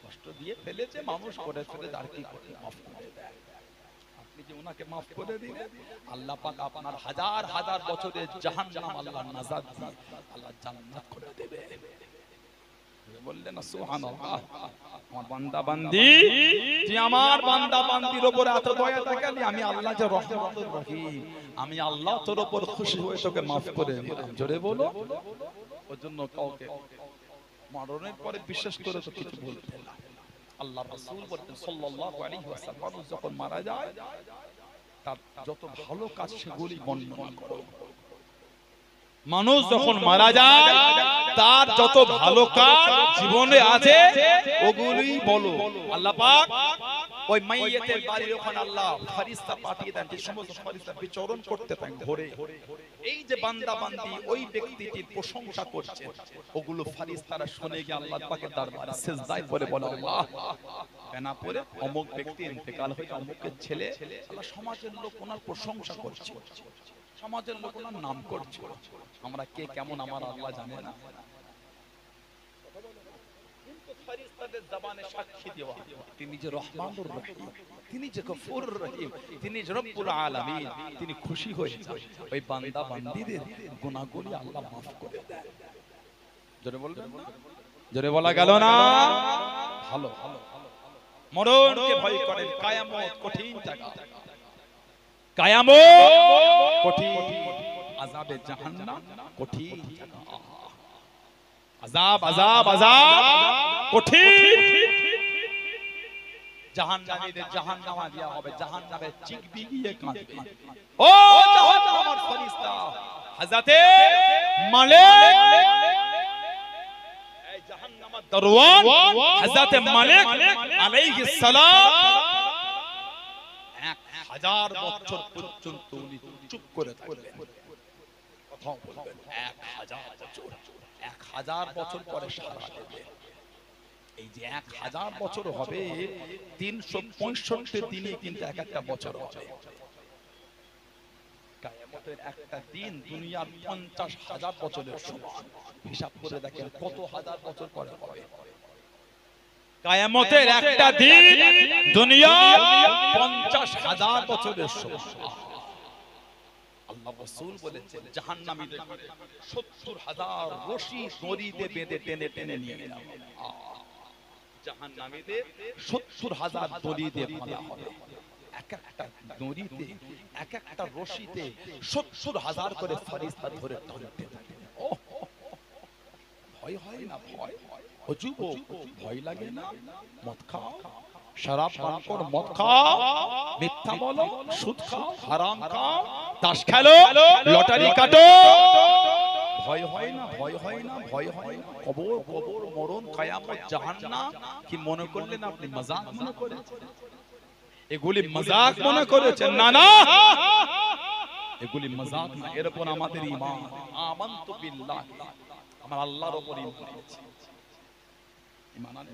কষ্ট দিয়ে ফেলেছে, মানুষ করে ফেলে, আর কি করে মাফ করে দেয়। আপনি যে ওনাকে মাফ করে দিলেন, আল্লাহ পাক আপনার হাজার হাজার বছরের জাহান্নাম আল্লাহ নাজাত দিয়ে আল্লাহ জান্নাত করে দেবে। বললেন না সুবহানাল্লাহ? আমার বান্দা বান্দি, যে আমার বান্দা বান্দির উপর এত দয়া থাকে, আমি আল্লাহ যে রহমাতুর রহিম, আমি আল্লাহ তোর উপর খুশি হয়ে তোকে মাফ করে দিলাম। জোরে বলো। ওর জন্য কাউকে মরণের পরে বিশেষ করে তো কিছু বলতে না। আল্লাহ রাসূল বলেন সাল্লাল্লাহু আলাইহি ওয়াসাল্লাম, যখন মারা যায় তার যত ভালো কাজ সেগুলি বর্ণনা করো। মানুষ যখন মারা যায় তার যত ভালো কাজ জীবনে আছে ওগুলি বলো। আল্লাহ পাক ওই মাইয়েতের বাড়ির ওখানে আল্লাহ ফেরেশতা পাঠিয়ে দেন, যে সমস্ত ফেরেশতা বিচরণ করতে থাকে ঘরে। এই যে বান্দা বান্দি ওই ব্যক্তিটির প্রশংসা করছে, ওগুলো ফেরেশতারা শুনে গিয়ে আল্লাহ পাকের দরবারে সিজদায় পড়ে বলে, আল্লাহ কেনা পড়ে অমুক ব্যক্তি ইন্তেকাল হয়েছে, অমুকের ছেলে, আল্লাহ সমাজের লোক ওনার প্রশংসা করছে, সমাজের লোক ওনার নাম করছে। আমরা কে কেমন আমার আল্লাহ জানে না? কিন্তু ফেরেশতাদের জবানে সাক্ষী দেওয়া, তিনি যে রহমানুর রহিম, তিনি যে গফুরুর রহিম, তিনি যে রব্বুল আলামিন, তিনি খুশি হয়ে যান ওই বান্দা বান্দীদের গুনাহগুলি আল্লাহ মাফ করে দেন। জোরে বলবেন না? জোরে বলা গেল না? ভালো। মরণকে ভয় করেন, কিয়ামত কঠিন জায়গা, কিয়ামত কঠিন, আযাবে জাহান্নাম কঠিন জায়গা, আযাব আযাব আযাব কঠিন। জাহান্নামীদের জাহান্নামে দেয়া হবে, জাহান্নামে চিকবি গিয়ে কাঁদবে। ও জাহান্নামের ফেরেশতা হযরতে মালিক, এই জাহান্নামের দরওয়ান হযরতে মালিক আলাইহিস সালাম 1000 বছর পর্যন্ত উনি চুপ করে থাকবেন, কথা বলবেন। 1000 বছর, 1000 বছর পরে সারা দেবেন। এই যে 1000 বছর হবে, 365 দিনে কিন্তু এক একটা বছর হবে। কিয়ামতের একটা দিন দুনিয়ার 50,000 বছরের সমান। হিসাব করে দেখেন কত হাজার বছর পরে হবে। কিয়ামতের একটা দিন দুনিয়ার 50,000 বছরের সমান। আল্লাহ রাসূল বলেছেন জাহান্নামীদের 70,000 রশি দড়িতে বেঁধে টেনে টেনে নিয়ে যাবে। জাহান্নামীদের 70,000 দড়িতে বাঁধা হবে, এক একটা দড়িতে, এক একটা রশিতে 70,000 করে ফেরেশতা ধরে টানতে থাকে। ভয় হয় না? ভয়। ও যুবক, ভয় লাগে না? মদ খাও, শরাব পান করো, মদ খাও, মিথ্যা বলো, সুদ খাও, হারাম খাও, তাস খেলো, লটারি কাটো, ভয় হয় না? ভয় হয় না? ভয় হয় না? কবর, কবর, মরণ, কিয়ামত, জাহান্নাম কি মনে করলেন আপনি মজাক মনে করেছেন? এগুলি মজাক মনে করেছেন? না না, এগুলি মজাক না। এর উপর আমাদের ঈমান, আমানতু বিল্লাহ, আমার আল্লাহর উপর ঈমান আছে। ঈমান আনে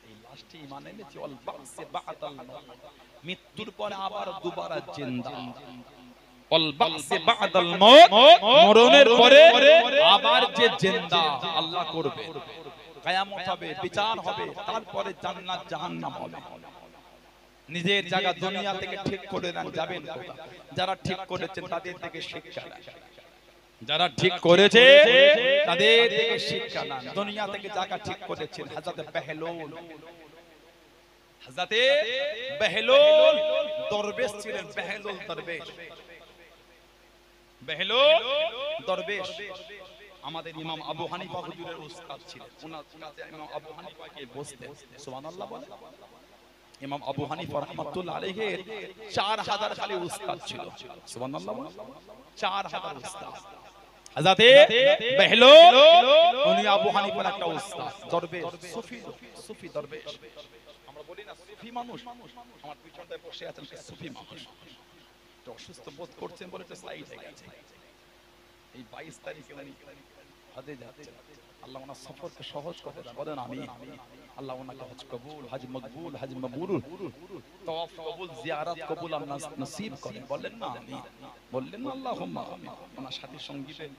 এই লাস্টে ঈমান এনেছি, ওয়াল বাসি বা'দাল মাউত, মৃত্যুর পরে আবার দুবারা জিন্দা। ওয়াল বাসি বাদাল মউত, মরণের পরে আবার যে জিন্দা আল্লাহ করবে, কিয়ামত হবে, বিচার হবে, তারপরে জান্নাত জাহান্নাম হবে। নিজের জায়গা দুনিয়া থেকে ঠিক করে নেন, যাবেন কোথায়? যারা ঠিক করেছেন তাদের থেকে শিক্ষা নেন, যারা ঠিক করেছে তাদের থেকে শিক্ষা নেন। দুনিয়া থেকে জায়গা ঠিক করেছেন হযরত বেহলুল, হযরতে বেহলুল দরবেশ ছিলেন, বেহলুল দরবেশ, বেহলুল দরবেশ আমাদের ইমাম আবু হানিফা হুজুরের উস্তাদ ছিলেন। ওনার কাছে ইমাম আবু হানিফাকে বসতেন, সুবহানাল্লাহ বলেন। ইমাম আবু হানিফা রাহমাতুল্লাহ আলাইহির 4000 খালি উস্তাদ ছিল, সুবহানাল্লাহ বলেন। 4000 উস্তাদ। হযরতে বেহলুল উনি আবু হানিফার একটা উস্তাদ, দরবেশ, সুফি, সুফি দরবেশ। আমরা বলি না সুফি মানুষ, আমার পিছনটায় বসে আছেন সুফি মানুষ, তো অসুস্থ বোধ করছেন বলে তো স্লাইড হয়ে গেছে। এই 22 তারিখে উনি হজে যাচ্ছেন, আল্লাহ ওনার সফরকে সহজ করে দেন, বলেন আমিন। আল্লাহ ওনাকে হজ কবুল, হজ মকবুল, হজ মাবরুর, তাওয়াফ কবুল, জিয়ারত কবুল আল্লাহ নসিব করেন, বলেন না আমিন, বললেন না আল্লাহুম্মা আমিন। ওনার সাথী সঙ্গীদের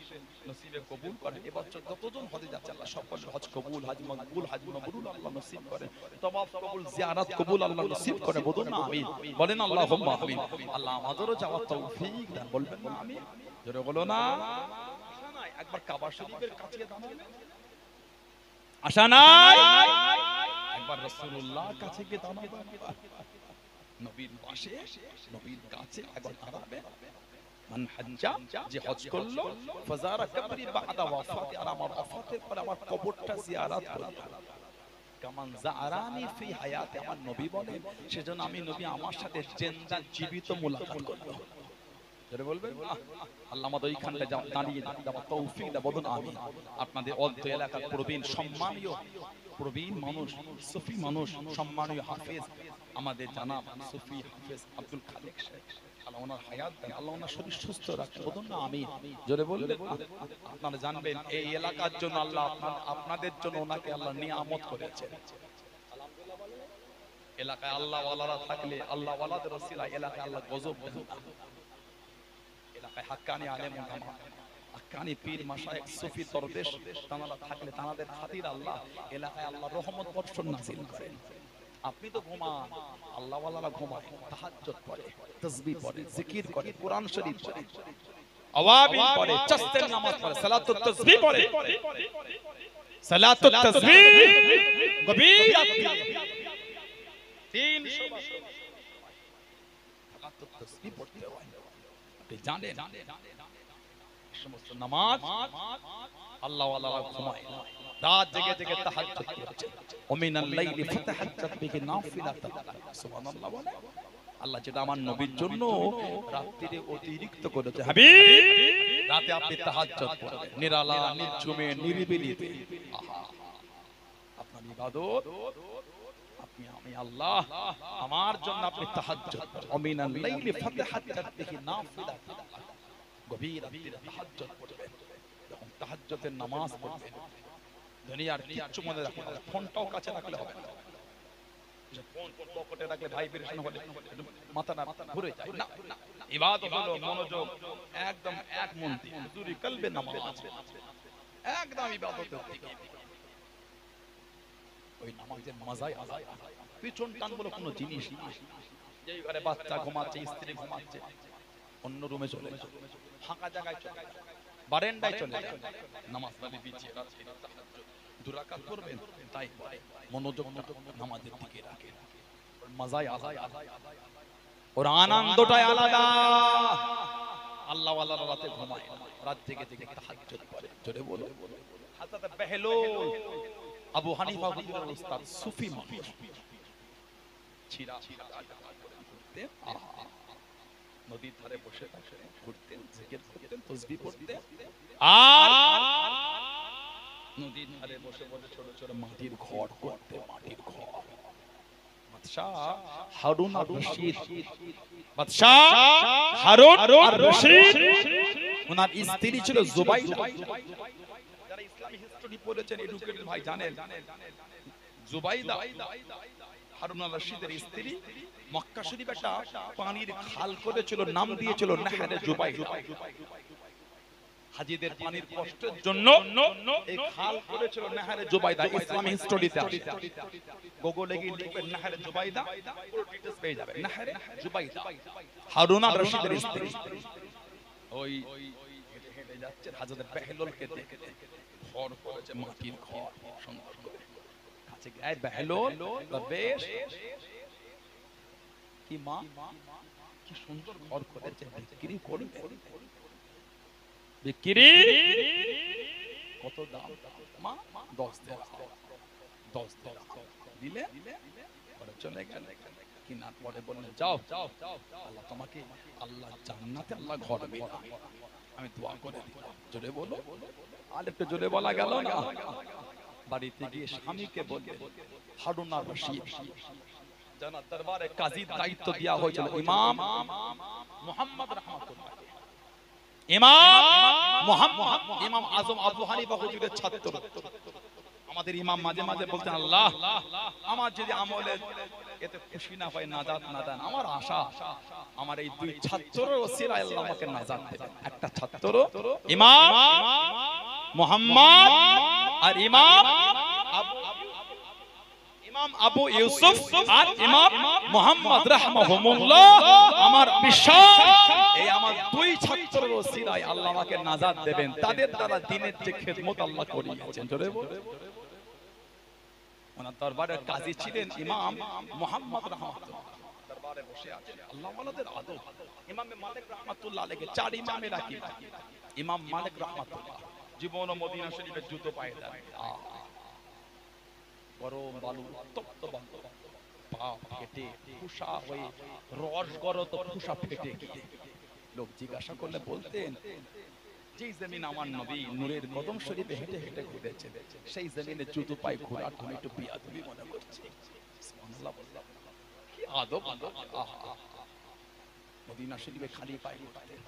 নসিবে কবুল করেন। এবছর যতজন হজে যাচ্ছে আল্লাহ সকলের হজ কবুল, হজ মকবুল, হজ মাবরুর আল্লাহ নসিব করেন, তাওয়াফ কবুল, জিয়ারত কবুল আল্লাহ নসিব করেন, বলুন না আমিন, বলেন আল্লাহুম্মা আমিন। আল্লাহ আমাদেরও যাওয়ার তৌফিক দেন, বলবেন না আমিন, জোরে বলো না। একবার কাবা শরীফের কাছে দাঁড়াবেন, আশা নাই? একবার রাসূলুল্লাহর কাছে গিয়ে দাঁড়াবেন, নবীর পাশে, নবীর কাছে একবার দাঁড়াবেন। মান হাজ্জা, যে হজ করলো, ফাজারা কবরি বাদা ওয়াফাতি, আর আমার ওয়াফাতের পরে আমার কবরটা জিয়ারত করলো। কামান জারানি ফি হায়াতি, আমার নবী বলেন সেজন্য আমি নবী আমার সাথে জিন্দা জীবিত মুলাকাত করলো। যারা বলবেন আল্লাহ আমাদের ওইখানটা দাঁড়িয়ে দেওয়ার তৌফিক দাও, বলুন আমিন। আপনাদের অর্ধ এলাকার প্রবীণ সম্মানীয় প্রবীণ মানুষ, সুফি মানুষ, সম্মানীয় হাফেজ আমাদের জানাব সুফি হাফেজ আব্দুল খালেক সাহেব, আল্লাহ ওনার হায়াত দেন, আল্লাহ ওনার শরীর সুস্থ রাখেন, বলুন না আমিন, জোরে বললেন। আপনারা জানবেন এই এলাকার জন্য আল্লাহ আপনাদের জন্য ওনাকে আল্লাহ নিয়ামত করেছেন। এলাকায় আল্লাহ ওয়ালারা থাকলে, আল্লাহ ওয়ালাদের ওসিলায় এলাকায় আল্লাহ গজব দেন না। এলাকায় হাক্কানি আলেম ওলামা, হাক্কানি পীর মাশায়েখ, সুফি দরবেশ তানারা থাকলে তানাদের খাতির আল্লাহ এলাকায় আল্লাহ রহমত বর্ষণ নাযিল করেন। আপনি তো ঘুমান, আল্লাহ ওয়ালারা ঘুমায়, তাহাজ্জুদ পড়ে, তাসবিহ পড়ে, জিকির করে, কোরআন শরীফ পড়ে, আওয়াবিন পড়ে, চাস্তের নামাজ পড়ে, সালাতুত তাসবিহ পড়ে, সালাতুত তাসবিহ গভীর রাতে 300 বছর সালাতুত তাসবিহ পড়তে হয়। আপনি জানেন সমস্ত নামাজ আল্লাহ ওয়ালারা ঘুমায়, রাত জেগে জেগে তাহাজ্জুদ করছে, ওমিনাল লাইলি ফাতাহাজ্জাত বিহি নাফিলাতান, সুবহানাল্লাহ বলে। আল্লাহ যেটা আমার নবীর জন্য রাত্রিতে অতিরিক্ত করেছে, হাবিব রাতে আপনি তাহাজ্জুদ পড়বেন, নিরালা নিঝুমে নিরিবিলিতে, আহা আপনার ইবাদত আপনি, আমি আল্লাহ আমার জন্য আপনি তাহাজ্জুদ, ওমিনাল লাইলি ফাতাহাজ্জাত বিহি নাফিলাতান, গভীর রাতে তাহাজ্জুদ পড়বেন। যখন তাহাজ্জুদের নামাজ পড়বেন দুনিয়ার কিচ্ছু মনে রাখবেন না, ফোনটাও কাছে রাখলে হবে না, ফোন পকেটে রাখলে ভাইব্রেশন হলে মাথাটা ঘুরে যায় না। ইবাদত হলো মনোযোগ, একদম এক মন দিয়ে হুজুরি কলবে নামাজ, একদম ইবাদতের দিকে, ওই নামাজের মজাই আলাদা। পিছন টান বলে কোনো জিনিস না, যেই ঘরে বাচ্চা ঘুমাচ্ছে, স্ত্রী ঘুমাচ্ছে, অন্য রুমে চলে যাও, ফাঁকা জায়গায় চলে যাও, বারান্দায় চলে যাও, নামাজ পড়ে বিছিয়ে রাতে তাহাজ্জুদ দুরাকাত করবেন, তাই মনোযোগটা নামাজের দিকে রাখেন, মজাই আলাদা, ওর আনন্দটাই আলাদা। আল্লাহ ওয়ালারা রাতে ঘুমায় না, রাত জেগে জেগে তাহাজ্জুদ পড়ে, জোরে বলো। হযরত বেহলুল আবু হানিফা হুজুরের উস্তাদ, সুফি মানুষ, ছিরা করতেন, নদীর ধারে বসে ঘুরতেন, জিকির করতেন, তাসবিহ পড়তেন, আর নদীর ধারে বসে বসে ছোট ছোট মাটির ঘর করতেন, মাটির ঘর। বাদশা হারুন আর রশিদ, বাদশা হারুন আর রশিদ, ওনার স্ত্রী ছিল জুবাইদা। যারা ইসলামিক হিস্টরি পড়েছেন, এডুকেটেড ভাই জানেন, জুবাইদা হারুন আর রশিদের স্ত্রী, মক্কা শরীফ একটা পানির খাল করেছিল, নাম দিয়েছিল নাহরে জুবাইদা। হাজিদের পানির কষ্টের জন্য এই খাল করেছিল নাহরে জুবাইদা। ইসলামী হিস্টোরিতে আছে, গুগলে গিয়ে লিখবেন নাহরে জুবাইদা, পুরো ডিটেইলস পেয়ে যাবেন। নাহরে জুবাইদা হারুন আর রশিদের স্ত্রী, ওই হেঁটে হেঁটে যাচ্ছে হাজরত বেহলুলকে দেখে, ঘর করেছে মাটির ঘর, সুন্দর করে কাছে গায়ে বেহলুল বেশ কি মা কি সুন্দর ঘর করেছে, বিক্রি করবে, বিক্রি কত দাম মা? 10 দিরহাম দিলে পরে চলে গেল। কিনার পরে বললেন যাও আল্লাহ তোমাকে, আল্লাহ জান্নাতে আল্লাহ ঘর দেবে, আমি দোয়া করে দিলাম। জোরে বলো, আর একটু জোরে বলা গেল না। বাড়িতে গিয়ে স্বামীকে বললেন হারুন আর রশিদ জানার দরবারে কাজীর দায়িত্ব দেওয়া হয়েছিল ইমাম মুহাম্মদ রাহমাতুল্লাহ, ইমাম আজম আবু হানিফা হুজুরের ছাত্র। আমাদের ইমাম মাঝে মাঝে বলতেন আল্লাহ আমার যদি আমলে এতে খুশি না হয়, নাজাত না দেন, আমার আশা আমার এই দুই ছাত্রের ওসিলায় আল্লাহ আমাকে নাজাত দেবেন। একটা ছাত্র ইমাম মুহাম্মদ আর ইমাম আবু ইউসুফ আর ইমাম মুহাম্মদ রাহমাহুমুল্লাহ, আমার বিশ্বাস এই আমার দুই ছাত্রের ওসিলায় আল্লাহ আমাকে নাজাত দেবেন। তাদের দ্বারা দ্বীনের যে খেদমত আল্লাহ করিয়েছেন। জোরে বলে, ওনার দরবারে কাজী ছিলেন ইমাম মুহাম্মদ রাহমাতুল্লাহ, দরবারে বসে আছেন। আল্লাহ ওয়ালাদের আদব। ইমাম মালিক রাহমাতুল্লাহ আলাইহি, চার ইমামের কি ইমাম মালিক রাহমাতুল্লাহ জীবন ও মদিনা শরীফের জুতো পায়ে দেন, গরম বালু তপ্ত বালু, পা ফেটে ফুসা হয়ে রস গরত ফুসা ফেটে গিয়ে লোক জিজ্ঞাসা করলে বলতেন যেই জমিন আমার নবী নূরের কদম শরীফে হেঁটে হেঁটে ঘুরেছেন, সেই জমিনে জুতো পায়ে ঘোরা আমি একটু বিয়াদবি মনে করছি। সুবহানাল্লাহ, কি আদব! মদিনা শরীফে খালি পায়ে ঘুরতেন।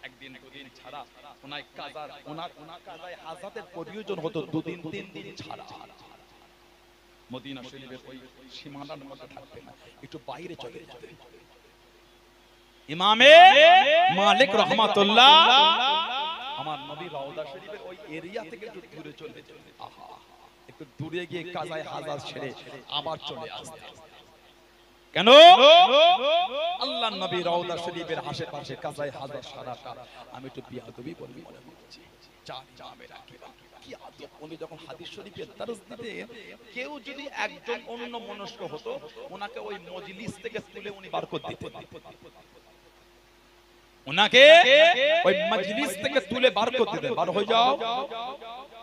একদিন দুদিন ছাড়া ওনার কাজার ওনার কাজায় হাজাতের প্রয়োজন হতো, দুদিন তিন দিন ছাড়া। মদিনা শরীফের ওই সীমানার মধ্যে থাকতেন না, একটু বাইরে চলে যেতেন। ইমামে মালিক রাহমাতুল্লাহ আমার নবী রওজা শরীফের ওই এরিয়া থেকে একটু দূরে চলে যেতেন। একটু দূরে গিয়ে কাজায় হাজাত ছেড়ে আবার চলে আসতেন। কেন? আল্লাহর নবী রওজা শরীফের আশেপাশে কাজায় হাজাত সারাটা আমি একটু বিয়াদবি বলবি মনে করছি। কি আদব! উনি যখন হাদিস শরীফের দরস দিতেন, কেউ যদি একজন অন্য মনস্ক হতো, ওনাকে ওই মজলিস থেকে তুলে উনি বার করে দিতেন। ওনাকে ওই মজলিস থেকে তুলে বার করে দিতেন, বার হয়ে যাও,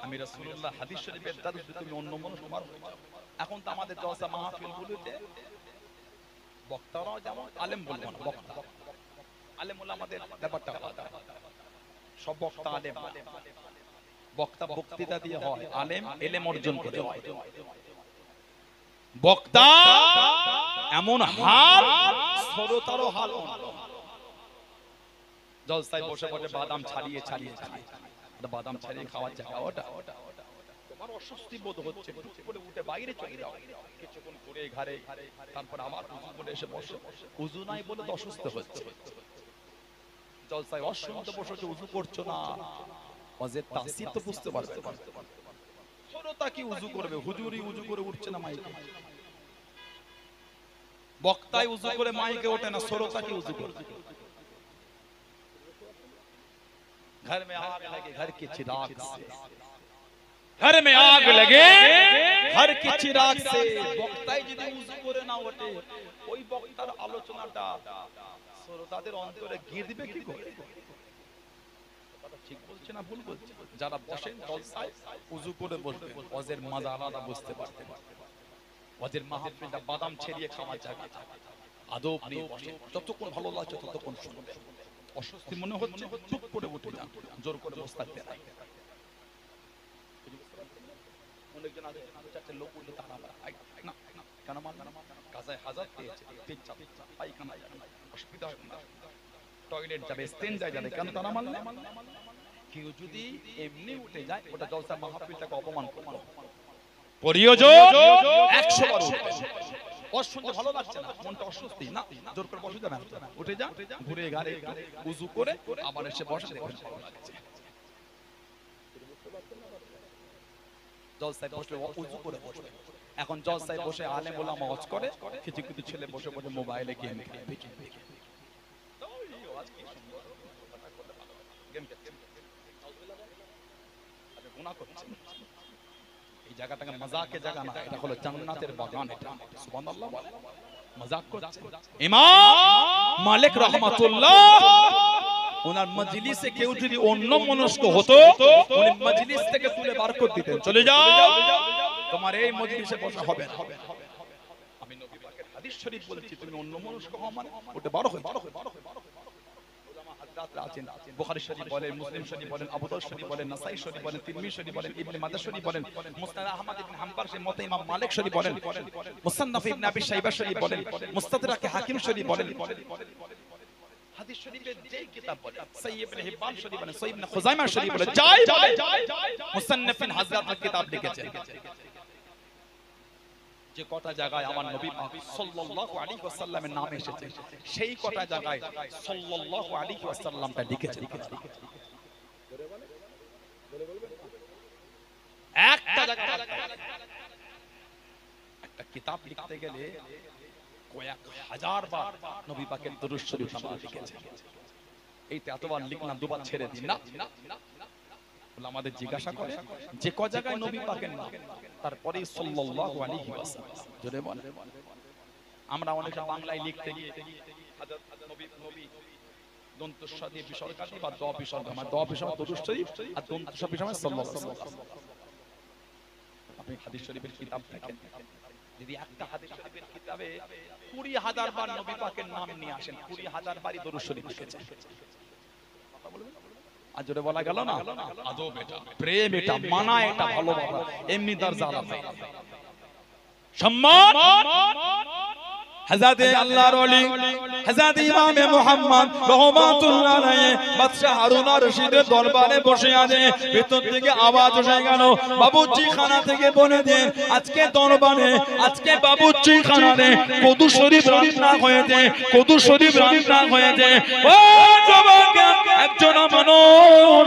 আমি রাসূলুল্লাহ হাদিস শরীফের দরস দিতে, তুমি অন্য মনস্ক বার হয়ে যাও। এখন তো আমাদের জলসা মাহফিলগুলোতে বক্তারাও যেমন, আলেম বলবো না, বক্তা আলেম হলো আমাদের ব্যাপারটা আলাদা। সব বক্তা আলেম, বক্তা বক্তৃতা দিয়ে হয়, আলেম এলেম অর্জন করে হয়। বক্তা এমন হাল, শ্রোতারও হাল। জলসায় বসে বসে বাদাম ছাড়িয়ে ছাড়িয়ে বাদাম ছাড়িয়ে খাওয়ার জায়গা ওটা, তোমার অস্বস্তি বোধ হচ্ছে, করে উঠে বাইরে চলে যাও, কিছুক্ষণ ঘুরে ঘাড়ে, তারপর আবার উজু করে এসে বসো। উজু নাই বলে তো অসুস্থ হচ্ছে। জলসায় অসুস্থ বসে উজু করছো না, ওয়াজের তাসির তো বুঝতে পারবে। শ্রোতা কি উজু করবে? হুজুরই উজু করে উঠছে না মাইকে, বক্তায় উজু করে মাইকে ওঠে না, শ্রোতা কি উজু করবে? घर में आग लगे घर के चिराग से, घर में आग लगे घर के चिराग से। বক্তায় যদি উজু করে না ওঠে, ওই বক্তার আলোচনাটা শ্রোতাদের অন্তরে গিয়ে দিবে কি করে? ঠিক বলছে না ভুল বলছে? যারা বসেন জলসায় উজু করে বসবেন, ওয়াজের মজা আলাদা বুঝতে পারতেন। ওয়াজের মাহফিলটা বাদাম ছেড়িয়ে খাওয়া জায়গা, আদব নিয়ে বসে, যতক্ষণ ভালো লাগছে ততক্ষণ শুনবেন। অস্বস্তি মনে হচ্ছে, চুপ করে উঠে যান, জোর করে বসতে নাই। অনেকজন আছে চারটে লোক উঠলে তারা না কেন মান কাজায় হাজাত পেয়েছে, পেচ্ছাপ পায়খানা অসুবিধা হয় না, টয়লেট যাবে, স্টেঞ্জায় যাবে, কেন তারা মানলে? কেউ যদি এমনি উঠে যায়, ওটা জলসা মাহফিলটাকে অপমান করলো। প্রয়োজন 100 বার উঠবে, ওর শুনতে ভালো লাগছে না, মনটা অস্বস্তি, না জোর করে বসে যাবে, উঠে যা, ঘুরে গাড়ি উজু করে আবার এসে বসে, দেখুন ভালো লাগছে। জলসায় বসলে উজু করে বসবে, এখন জলসায় বসে আলেম ওলামা ওয়াজ করে, কিছু কিছু ছেলে বসে বসে মোবাইলে গেম খেলে, এই জায়গাটাকে মজাকের জায়গা না, এটা হলো জান্নাতের বাগান, এটা সুবহানাল্লাহ বলে, মজাক করছে। ইমাম মালিক রাহমাতুল্লাহ ওনার মজলিসে কেউ যদি অন্য মনস্ক হতো, উনি মজলিস থেকে তুলে বার করে দিতেন, চলে যাও, তোমার এই মজলিসে বসা হবে না। আমি নবী পাকের হাদিস শরীফ বলছি, তুমি অন্য মনস্ক হও মানে ওটা বড় হয়। বুখারী শরীফ বলেন, মুসলিম শরীফ বলেন, আবু দাউদ শরীফ বলেন, নাসাই শরীফ বলেন, তিরমিজি শরীফ বলেন, ইবনে মাজাহ শরীফ বলেন, মুসনাদ আহমদ ইবনে হাম্বল শরীফ মতে ইমাম মালিক শরীফ বলেন, মুসান্নাফ ইবনে আবি শাইবা শরীফ বলেন, মুস্তাদরাক হাকিম শরীফ বলেন, হাদিস শরীফের যেই কিতাব বলেন, সহিহ ইবনে হিব্বান শরীফ বলেন, সহিহ ইবনে খুজাইমা শরীফ বলেন, যাই বলে মুসান্নাফিন হযরতের কিতাব লিখেছেন, যে কটা জায়গায় আমার নবী পাক সাল্লাল্লাহু আলাইহি ওয়াসাল্লামের নাম এসেছে, সেই কটা জায়গায় সাল্লাল্লাহু আলাইহি ওয়াসাল্লামটা লিখেছে। একটা জায়গায় একটা কিতাব লিখতে গেলে কয়েক হাজার বার নবী পাকের দরুদ শরীফ আমরা লিখেছি। এইটা এতবার লিখলাম, দুবার ছেড়ে দিন না। আমাদের জিজ্ঞাসা করে যে ক জায়গায় নবী পাকের নাম, তারপরে সাল্লাল্লাহু আলাইহি ওয়াসাল্লাম জোরে বল। আমরা অনেকে বাংলায় লিখতে গিয়ে হযরত নবী দন্তস্ব দিয়ে বিসর্গ দিই বা দ বিসর্গ, আমার দ বিসর্গ দরুদ শরীফ আর দন্তস্ব বিসর্গ সাল্লাল্লাহু আলাইহি ওয়াসাল্লাম। আপনি হাদিস শরীফের কিতাব দেখেন, যদি একটা হাদিস শরীফের কিতাবে ২০,০০০ বার নবী পাকের নাম নিয়ে আসেন, ২০,০০০ বারই দরুদ শরীফ লিখেছেন। কথা বলবেন, আর জোরে বলা গেল না, আদব এটা, প্রেম এটা, মানা এটা, ভালোবাসা, এমনি দরজা আলাদা সম্মান। হযরত আল্লাহর ওলি হযরত ইমামে মুহাম্মদ রাহমাতুল্লাহ আলাইহি বাদশা হারুন আর রশিদের দরবারে বসে আছে, ভেতর থেকে আওয়াজ এসে গেল, বাবুর্চি খানা থেকে বলে দেন আজকে দরবারে, আজকে বাবুর্চি খানাতে কদু শরীফ রান্না হয়েছে, কদু শরীফ রান্না হয়েছে। ও যুবক, একজন মানুষ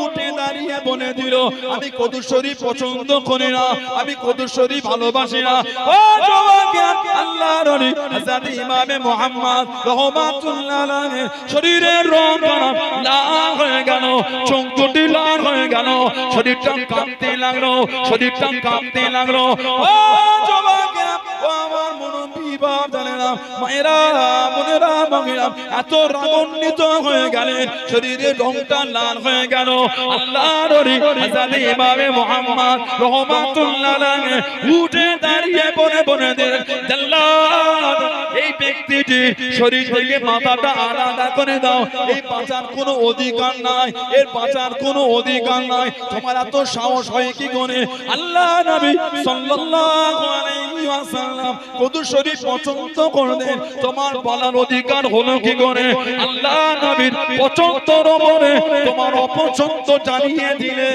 উঠে দাঁড়িয়ে বলে দিল, আমি কদু শরীফ পছন্দ করি না, আমি কদু শরীফ ভালোবাসি না। ও যুবক, আল্লাহর ওলি হযরত ইমামে মুহাম্মদ রাহমাতুল্লাহ আলাইহি শরীরের রং লাল হয়ে গেল, চোখ দুটি লাল হয়ে গেল, শরীরটা কাঁপতে লাগলো, শরীরটা কাঁপতে লাগলো। ও যুবক, ও আমার মুরব্বি বাপ জানেন, মায়েরা বোনেরা মহিলা এত রাগান্বিত হয়ে গেলেন, শরীরের রংটা লাল হয়ে গেল। আল্লাহর ওলি হযরত ইমামে মুহাম্মদ রাহমাতুল্লাহ আলাইহি উঠে দাঁড়িয়ে বলে দিলেন, জাল্লাদ, এই ব্যক্তিটি শরীর থেকে মাথাটা আলাদা করে দাও, এই বাঁচার কোনো অধিকার নাই, এর বাঁচার কোনো অধিকার নাই। তোমার এত সাহস হয় কি করে? আল্লাহ নবী সাল্লাল্লাহু আলাইহি ওয়াসাল্লাম কদু শরীফ পছন্দ করলেন, তোমার বলার অধিকার হলো কি করে? আল্লাহ নবীর পছন্দের উপরে তোমার অপছন্দ জানিয়ে দিলে,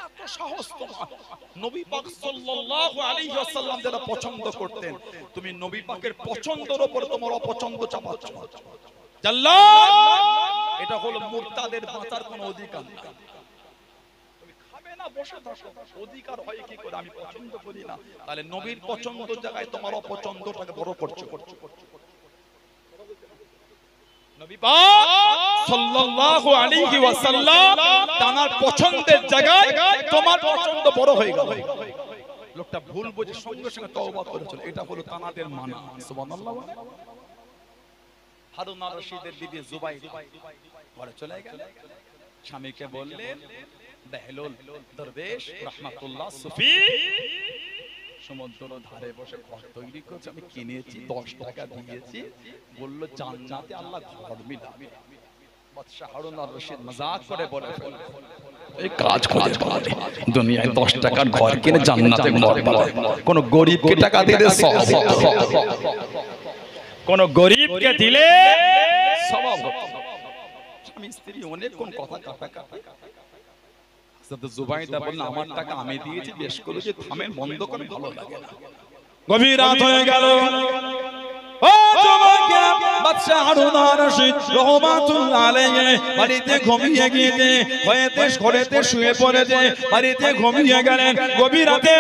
এত সাহস তোমার। নবী পাক সাল্লাল্লাহু আলাইহি ওয়াসাল্লাম যারা পছন্দ করতেন, তুমি নবী পাকের পছন্দের উপর তোমার অপছন্দ চাপাচ্ছ। জাল্লাদ, এটা হলো মুরতাদের বাঁচার কোনো অধিকার নাই। তুমি খাবে না, বসে থাকো, অধিকার হয় কি করে? আমি পছন্দ করি না, তাহলে নবীর পছন্দের জায়গায় তোমার অপছন্দটাকে বড় করছো। নবী পাক সাল্লাল্লাহু আলাইহি ওয়াসাল্লাম তার পছন্দের জায়গায় তোমার পছন্দ বড় হয়ে গেল। লোকটা ভুল বুঝে সঙ্গে সঙ্গে তওবা করেছিল, এটা হলো তানাদের মানা। সুবহানাল্লাহ। হারুন আর রশিদের বিবি জুবাইর ঘরে চলে গেলেন, স্বামীকে বললেন, বেহলুল দরবেশ রাহমাতুল্লাহ সুফি সমুদ্র ধারে বসে ঘর তৈরি করছে, আমি কিনেছি, 10 টাকা দিয়েছি, বলল জান্নাতে আল্লাহ ঘর মিলাবে। বাদশা হারুন আর রশিদ মজাক করে বলে, এই কাজ করে পারে দুনিয়ায় 10 টাকার ঘর কিনে জান্নাতে ঘর পাবে, কোন গরিবকে টাকা দিলে সওয়াব, কোন গরিবকে দিলে সওয়াব। স্বামী স্ত্রী অনেক কোন কথা কাটাকাটি। জুবাইদা বললেন, আমার টাকা আমি দিয়েছি, বেশ করেছি, থামেন, বন্ধ করে, ভালো লাগে না। গভীর রাত হয়ে গেল। ও যুবকেরা, বাদশাহ হারুন আর রশিদ রহমাতুল্লাহ আলাইহি বাড়িতে ঘুমিয়ে গিয়েছে, ঘরেতে শুয়ে পড়েছে, বাড়িতে ঘুমিয়ে গেলেন। গভীর রাতে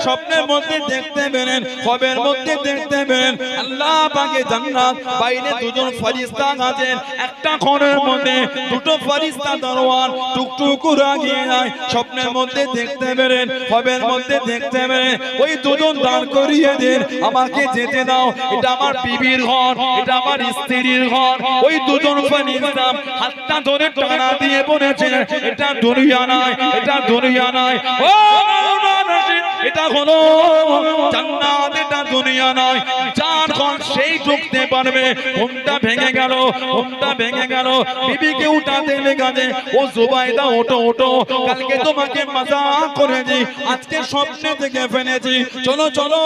স্বপ্নের মধ্যে দেখতে পেলেন, খবের মধ্যে দেখতে পেলেন আল্লাহ পাকের জান্নাত, বাইরে দুজন ফেরেশতা আছেন, একটা ঘরের মধ্যে দুটো ফেরেশতা দরওয়ান টুকটুক করে আগিয়ে যায়। স্বপ্নের মধ্যে দেখতে পেলেন, খবের মধ্যে দেখতে পেলেন ওই দুজন দাঁড় করিয়ে দেন, আমাকে যেতে দাও, এটা আমার বিবির ঘর, এটা আমার স্ত্রীর ঘর। ওই দুজন ফেরেশতা হাতটা ধরে টানা দিয়ে বলেছেন, এটা দুনিয়া নয়, এটা দুনিয়া নয়, ও এটা হলো জান্নাত, এটা দুনিয়া নয়। যার ঘর সেই ঢুকতে পারবে। ঘুমটা ভেঙে গেল, ঘুমটা ভেঙে গেল। বিবিকে উঠাতে লেগেছে, ও জুবাইদা ওঠো ওঠো, কালকে তোমাকে মাজাক করেছি, আজকে স্বপ্নে থেকে ফেলেছি, চলো চলো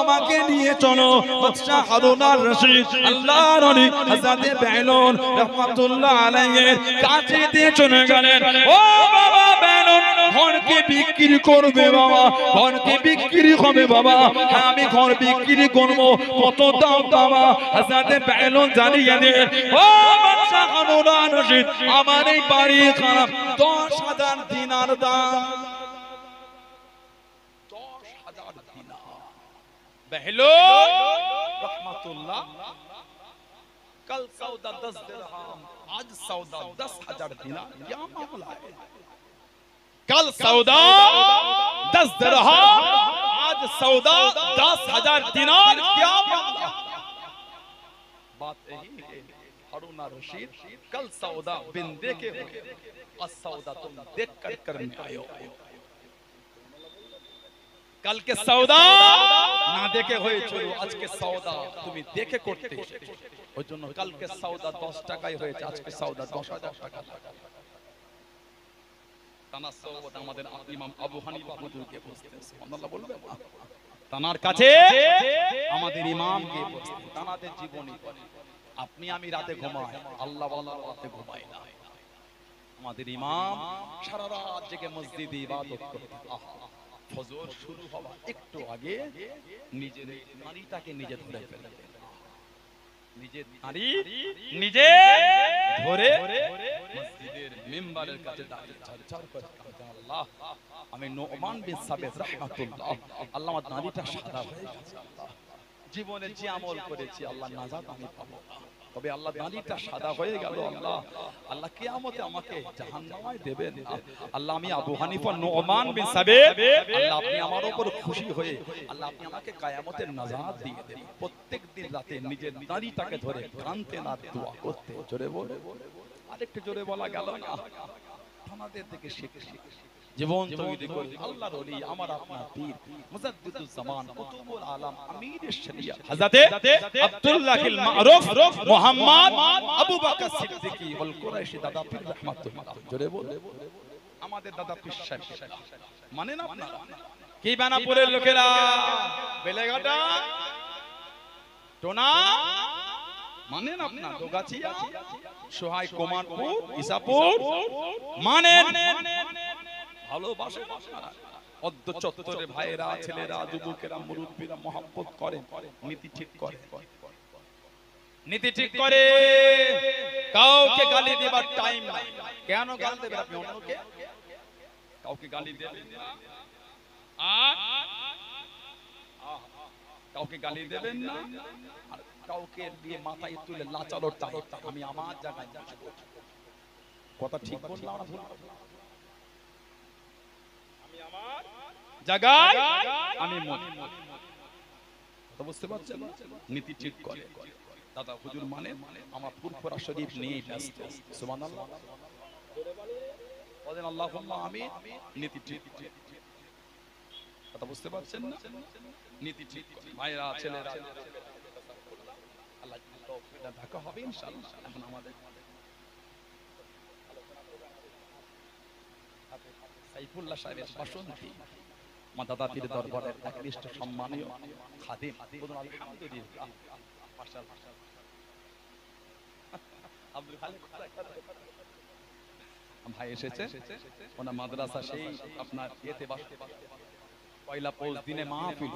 আমাকে নিয়ে চলো। বাদশা হারুন আর রশিদ আল্লাহর ওলি হযরত বেলাল রাহমাতুল্লাহ আলাইহির কাছে দিয়ে চলে গেলেন। ও বাবা বেলাল, ঘরকে বিক্রি করবে বাবা, ঘরকে বিক্রি হবে বাবা। হ্যাঁ আমি ঘর বিক্রি করব, কত দাম বাবা? হযরত বেলাল জানিয়ে দেন, ও বাদশা হারুন আর রশিদ, আমার এই বাড়ি খারাপ 10,000 দিনার দাম। 10,000 দিনার। বেলাল रहमतुल्लाह, कल सौदा 10 दिरहम, आज सौदा 10,000 दिनार, क्या मामला है? कल सौदा 10 दिरहम, आज सौदा 10,000 दिनार, क्या मामला? बात यही है हारून और रशीद, कल सौदा बिन देखे हो, आज सौदा तुम देख कर करने आए हो। कल के सौदा ना देखे হয়েছিল, আজকে সওদা তুমি দেখে করতে এসেছো। ওই জন্য কালকে সওদা 10 টাকায় হয়েছে, আজকে সওদা 10,000 টাকা। তানার সওদা আমাদের ইমাম আবু হানিফা হুজুরকে বলতেন, সুবহানাল্লাহ বলবেন না? তানার কাছে আমাদের ইমামকে বলতেন, তানাদের জীবনী বলে। আপনি আমি রাতে ঘুমাই, আল্লাহ ওয়ালা রাতে ঘুমায় না। আমাদের ইমাম সারা রাত জেগে মসজিদে ইবাদত করতেন। আহা, ফজর শুরু হওয়ার একটু আগে নিজের নারীটাকে নিজে ধরে ফেলতেন, নিজের নারী নিজে ধরে মসজিদের মিম্বারের কাছে দাঁড়িয়ে ঝরঝর করে কাঁদতেন, আল্লাহ আমি নুমান বিন সাবিত রাহমাতুল্লাহ, আল্লাহ আমার নারীটা সাদা হয়ে গেছে, আল্লাহ জীবনে যে আমল করেছি আল্লাহ নাজাত আমি পাবো, তবে আল্লাহ নারীটা সাদা হয়ে গেল, আল্লাহ আল্লাহ কিয়ামতে আমাকে জাহান্নামে দেবেন না। আল্লাহ আমি আবু হানিফা নুমান বিন সাবিত, আল্লাহ আপনি আমার উপর খুশি হয়ে আল্লাহ আপনি আমাকে কিয়ামতের নাজাত দিয়ে দেন। প্রত্যেকদিন রাতে নিজের নারীটাকে ধরে কাঁদতেন আর দোয়া করতেন। জোরে বলে, আরেকটু জোরে বলা গেল না? আমাদের থেকে শিখে জীবন তৈরি করে আল্লাহর ওলি আমার আপনার পীর মুজাদ্দিদুজ জামান কুতুবুল আলম আমিরুশ শরিয়ত হযরত আব্দুল্লাহিল মারুফ মুহাম্মদ আবু বকর সিদ্দিকী ওয়াল কুরাইশি দাদা পীর রাহমাতুল্লাহ। জোরে বলে, আমাদের দাদা পীর সাহেব মানে না আপনারা? কি বানাপুরের লোকেরা, বেলেঘাটা, টোনা মানেন আপনার? দোগাছিয়া, সোহাই, কুমারপুর, ইসাপুর মানেন? ভালোবাসে অদ্য চত্বরে ভাইয়েরা, ছেলেরা, যুবকেরা, মুরব্বীরা মহব্বত করেন, নীতি ঠিক করে, নীতি ঠিক করে। কাউকে গালি দেবার টাইম নাই। কেন গালি দেবেন আপনি অন্যকে? কাউকে গালি দেবেন না, কাউকে গালি দেবেন না, আর কাউকে দিয়ে মাথায় তুলে লাচালো টাই আমি আমার জায়গায় বসবো। কথা ঠিক বললাম না ভুল? জায়গায় আমি মনে তো বুঝতে পারছেন, নীতি ঠিক করে দাদা হুজুর মানে আমার ফুরফুরা শরীফ নিয়ে ব্যস্ত। সুবহানাল্লাহ বলেন, আল্লাহুম্মা আমিন। নীতি ঠিক কথা বুঝতে পারছেন না? নীতি ঠিক ভাইরা, ছেলেরা, আল্লাহ তৌফিক দেখা হবে ইনশাআল্লাহ। এখন আমাদের সাইফুল্লাহ সাহেবের বাসন্তী মা দাদা পীর দরবারের একনিষ্ঠ সম্মানীয় খাদিম, বলুন আলহামদুলিল্লাহ। আব্দুল খালিক ভাই এসেছে, ওনার মাদ্রাসা সেই আপনার ইয়েতে বাস পয়লা পৌষ দিনে মাহফিল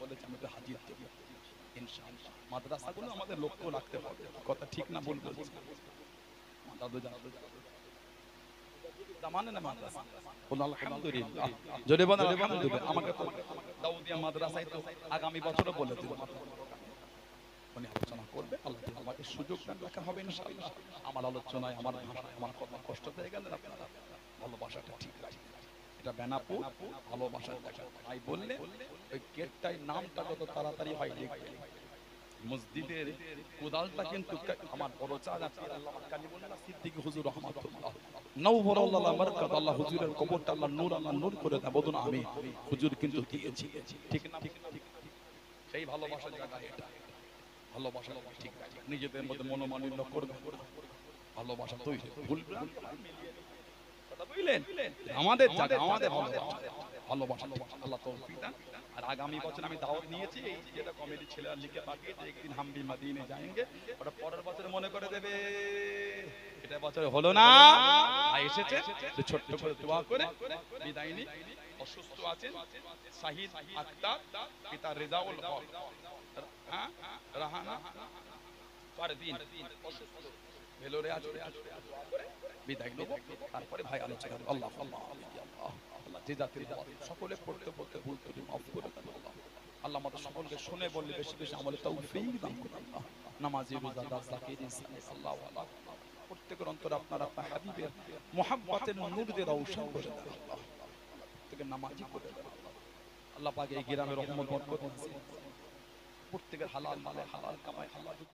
বলেছে আমি তো হাজির দেব ইনশাআল্লাহ। মাদ্রাসাগুলো আমাদের লক্ষ্য রাখতে হবে, কথা ঠিক না ভুল বলছি? দাদু জানাতো জামানে না মাদ্রাসা বল আলহামদুলিল্লাহ, জোরে বল আলহামদুলিল্লাহ। আমাকে তো দাউদিয়া মাদ্রাসায় তো আগামী বছরও বলে দিল উনি আলোচনা করবে, আল্লাহ আমাকে সুযোগ রাখা হবে ইনশাআল্লাহ। আমার আলোচনায় আমার ভাষায় আমার কথা কষ্ট পেয়ে গেলেন আপনারা, ভালোবাসাটা ঠিক আছে। এটা বেনাপুর ভালোবাসার দেখা ভাই বললে ওই গেটটাই নামটা যত তাড়াতাড়ি হয় লিখবে। মসজিদের কোদালটা কিন্তু আমার বড় চাচা আল্লামা কালিমুল্লাহ সিদ্দিকী হুজুর রহমাতুল্লাহ নওবরাল্লাহ মারকাত, আল্লাহ হুজুরের কবরটা আল্লাহ নূর করে দেন, বলুন আমি হুজুর কিন্তু দিয়েছি, ঠিক না? সেই ভালোবাসার জায়গা এটা, ভালোবাসা ঠিক আছে। নিজেদের মধ্যে মনোমালিন্য করবে, ভালোবাসা তৈরি ভুলবেন কথা বুঝলেন? আমাদের জায়গা আমাদের ভালোবাসা আল্লাহ তৌফিক দান। আর আগামী বছর আমি দাওয়াত নিয়েছি, এই যেটা কমিটি ছেলেরা লিখে পাঠিয়েছে একদিন হাম ভি মদিনে যাएंगे, ওটা পরের বছর মনে করে দেবে। এটা বছরে হলো না, এসেছে ছোট্ট করে দোয়া করে বিদায় নি। অসুস্থ আছেন শাহিদ আক্তার, পিতা রেজাউল হক, হ্যাঁ রাহানা পারদিন অসুস্থ ভেলোরে আছে, বিদায় নেব। তারপরে ভাই আলোচনা করব। আল্লাহ আল্লাহ আল্লাহ আল্লাহ যে জাতির সকলে পড়তে পড়তে ভুল ত্রুটি মাফ করে দেন আল্লাহ। আল্লাহ আমাদের সকলকে শুনে বললে বেশি বেশি আমলে তৌফিক দান করুন আল্লাহ। নামাজি রোজাদার জাকির আল্লাহ আল্লাহ প্রত্যেকের অন্তরে আপনার আপনার হাবিবের মুহাব্বতের নূর দিয়ে রওশন করে দেন আল্লাহ। প্রত্যেকে নামাজি করে দেন আল্লাহ পাক। এই গ্রামের রহমত বরকত প্রত্যেকের হালাল মালে হালাল কামায় হালাল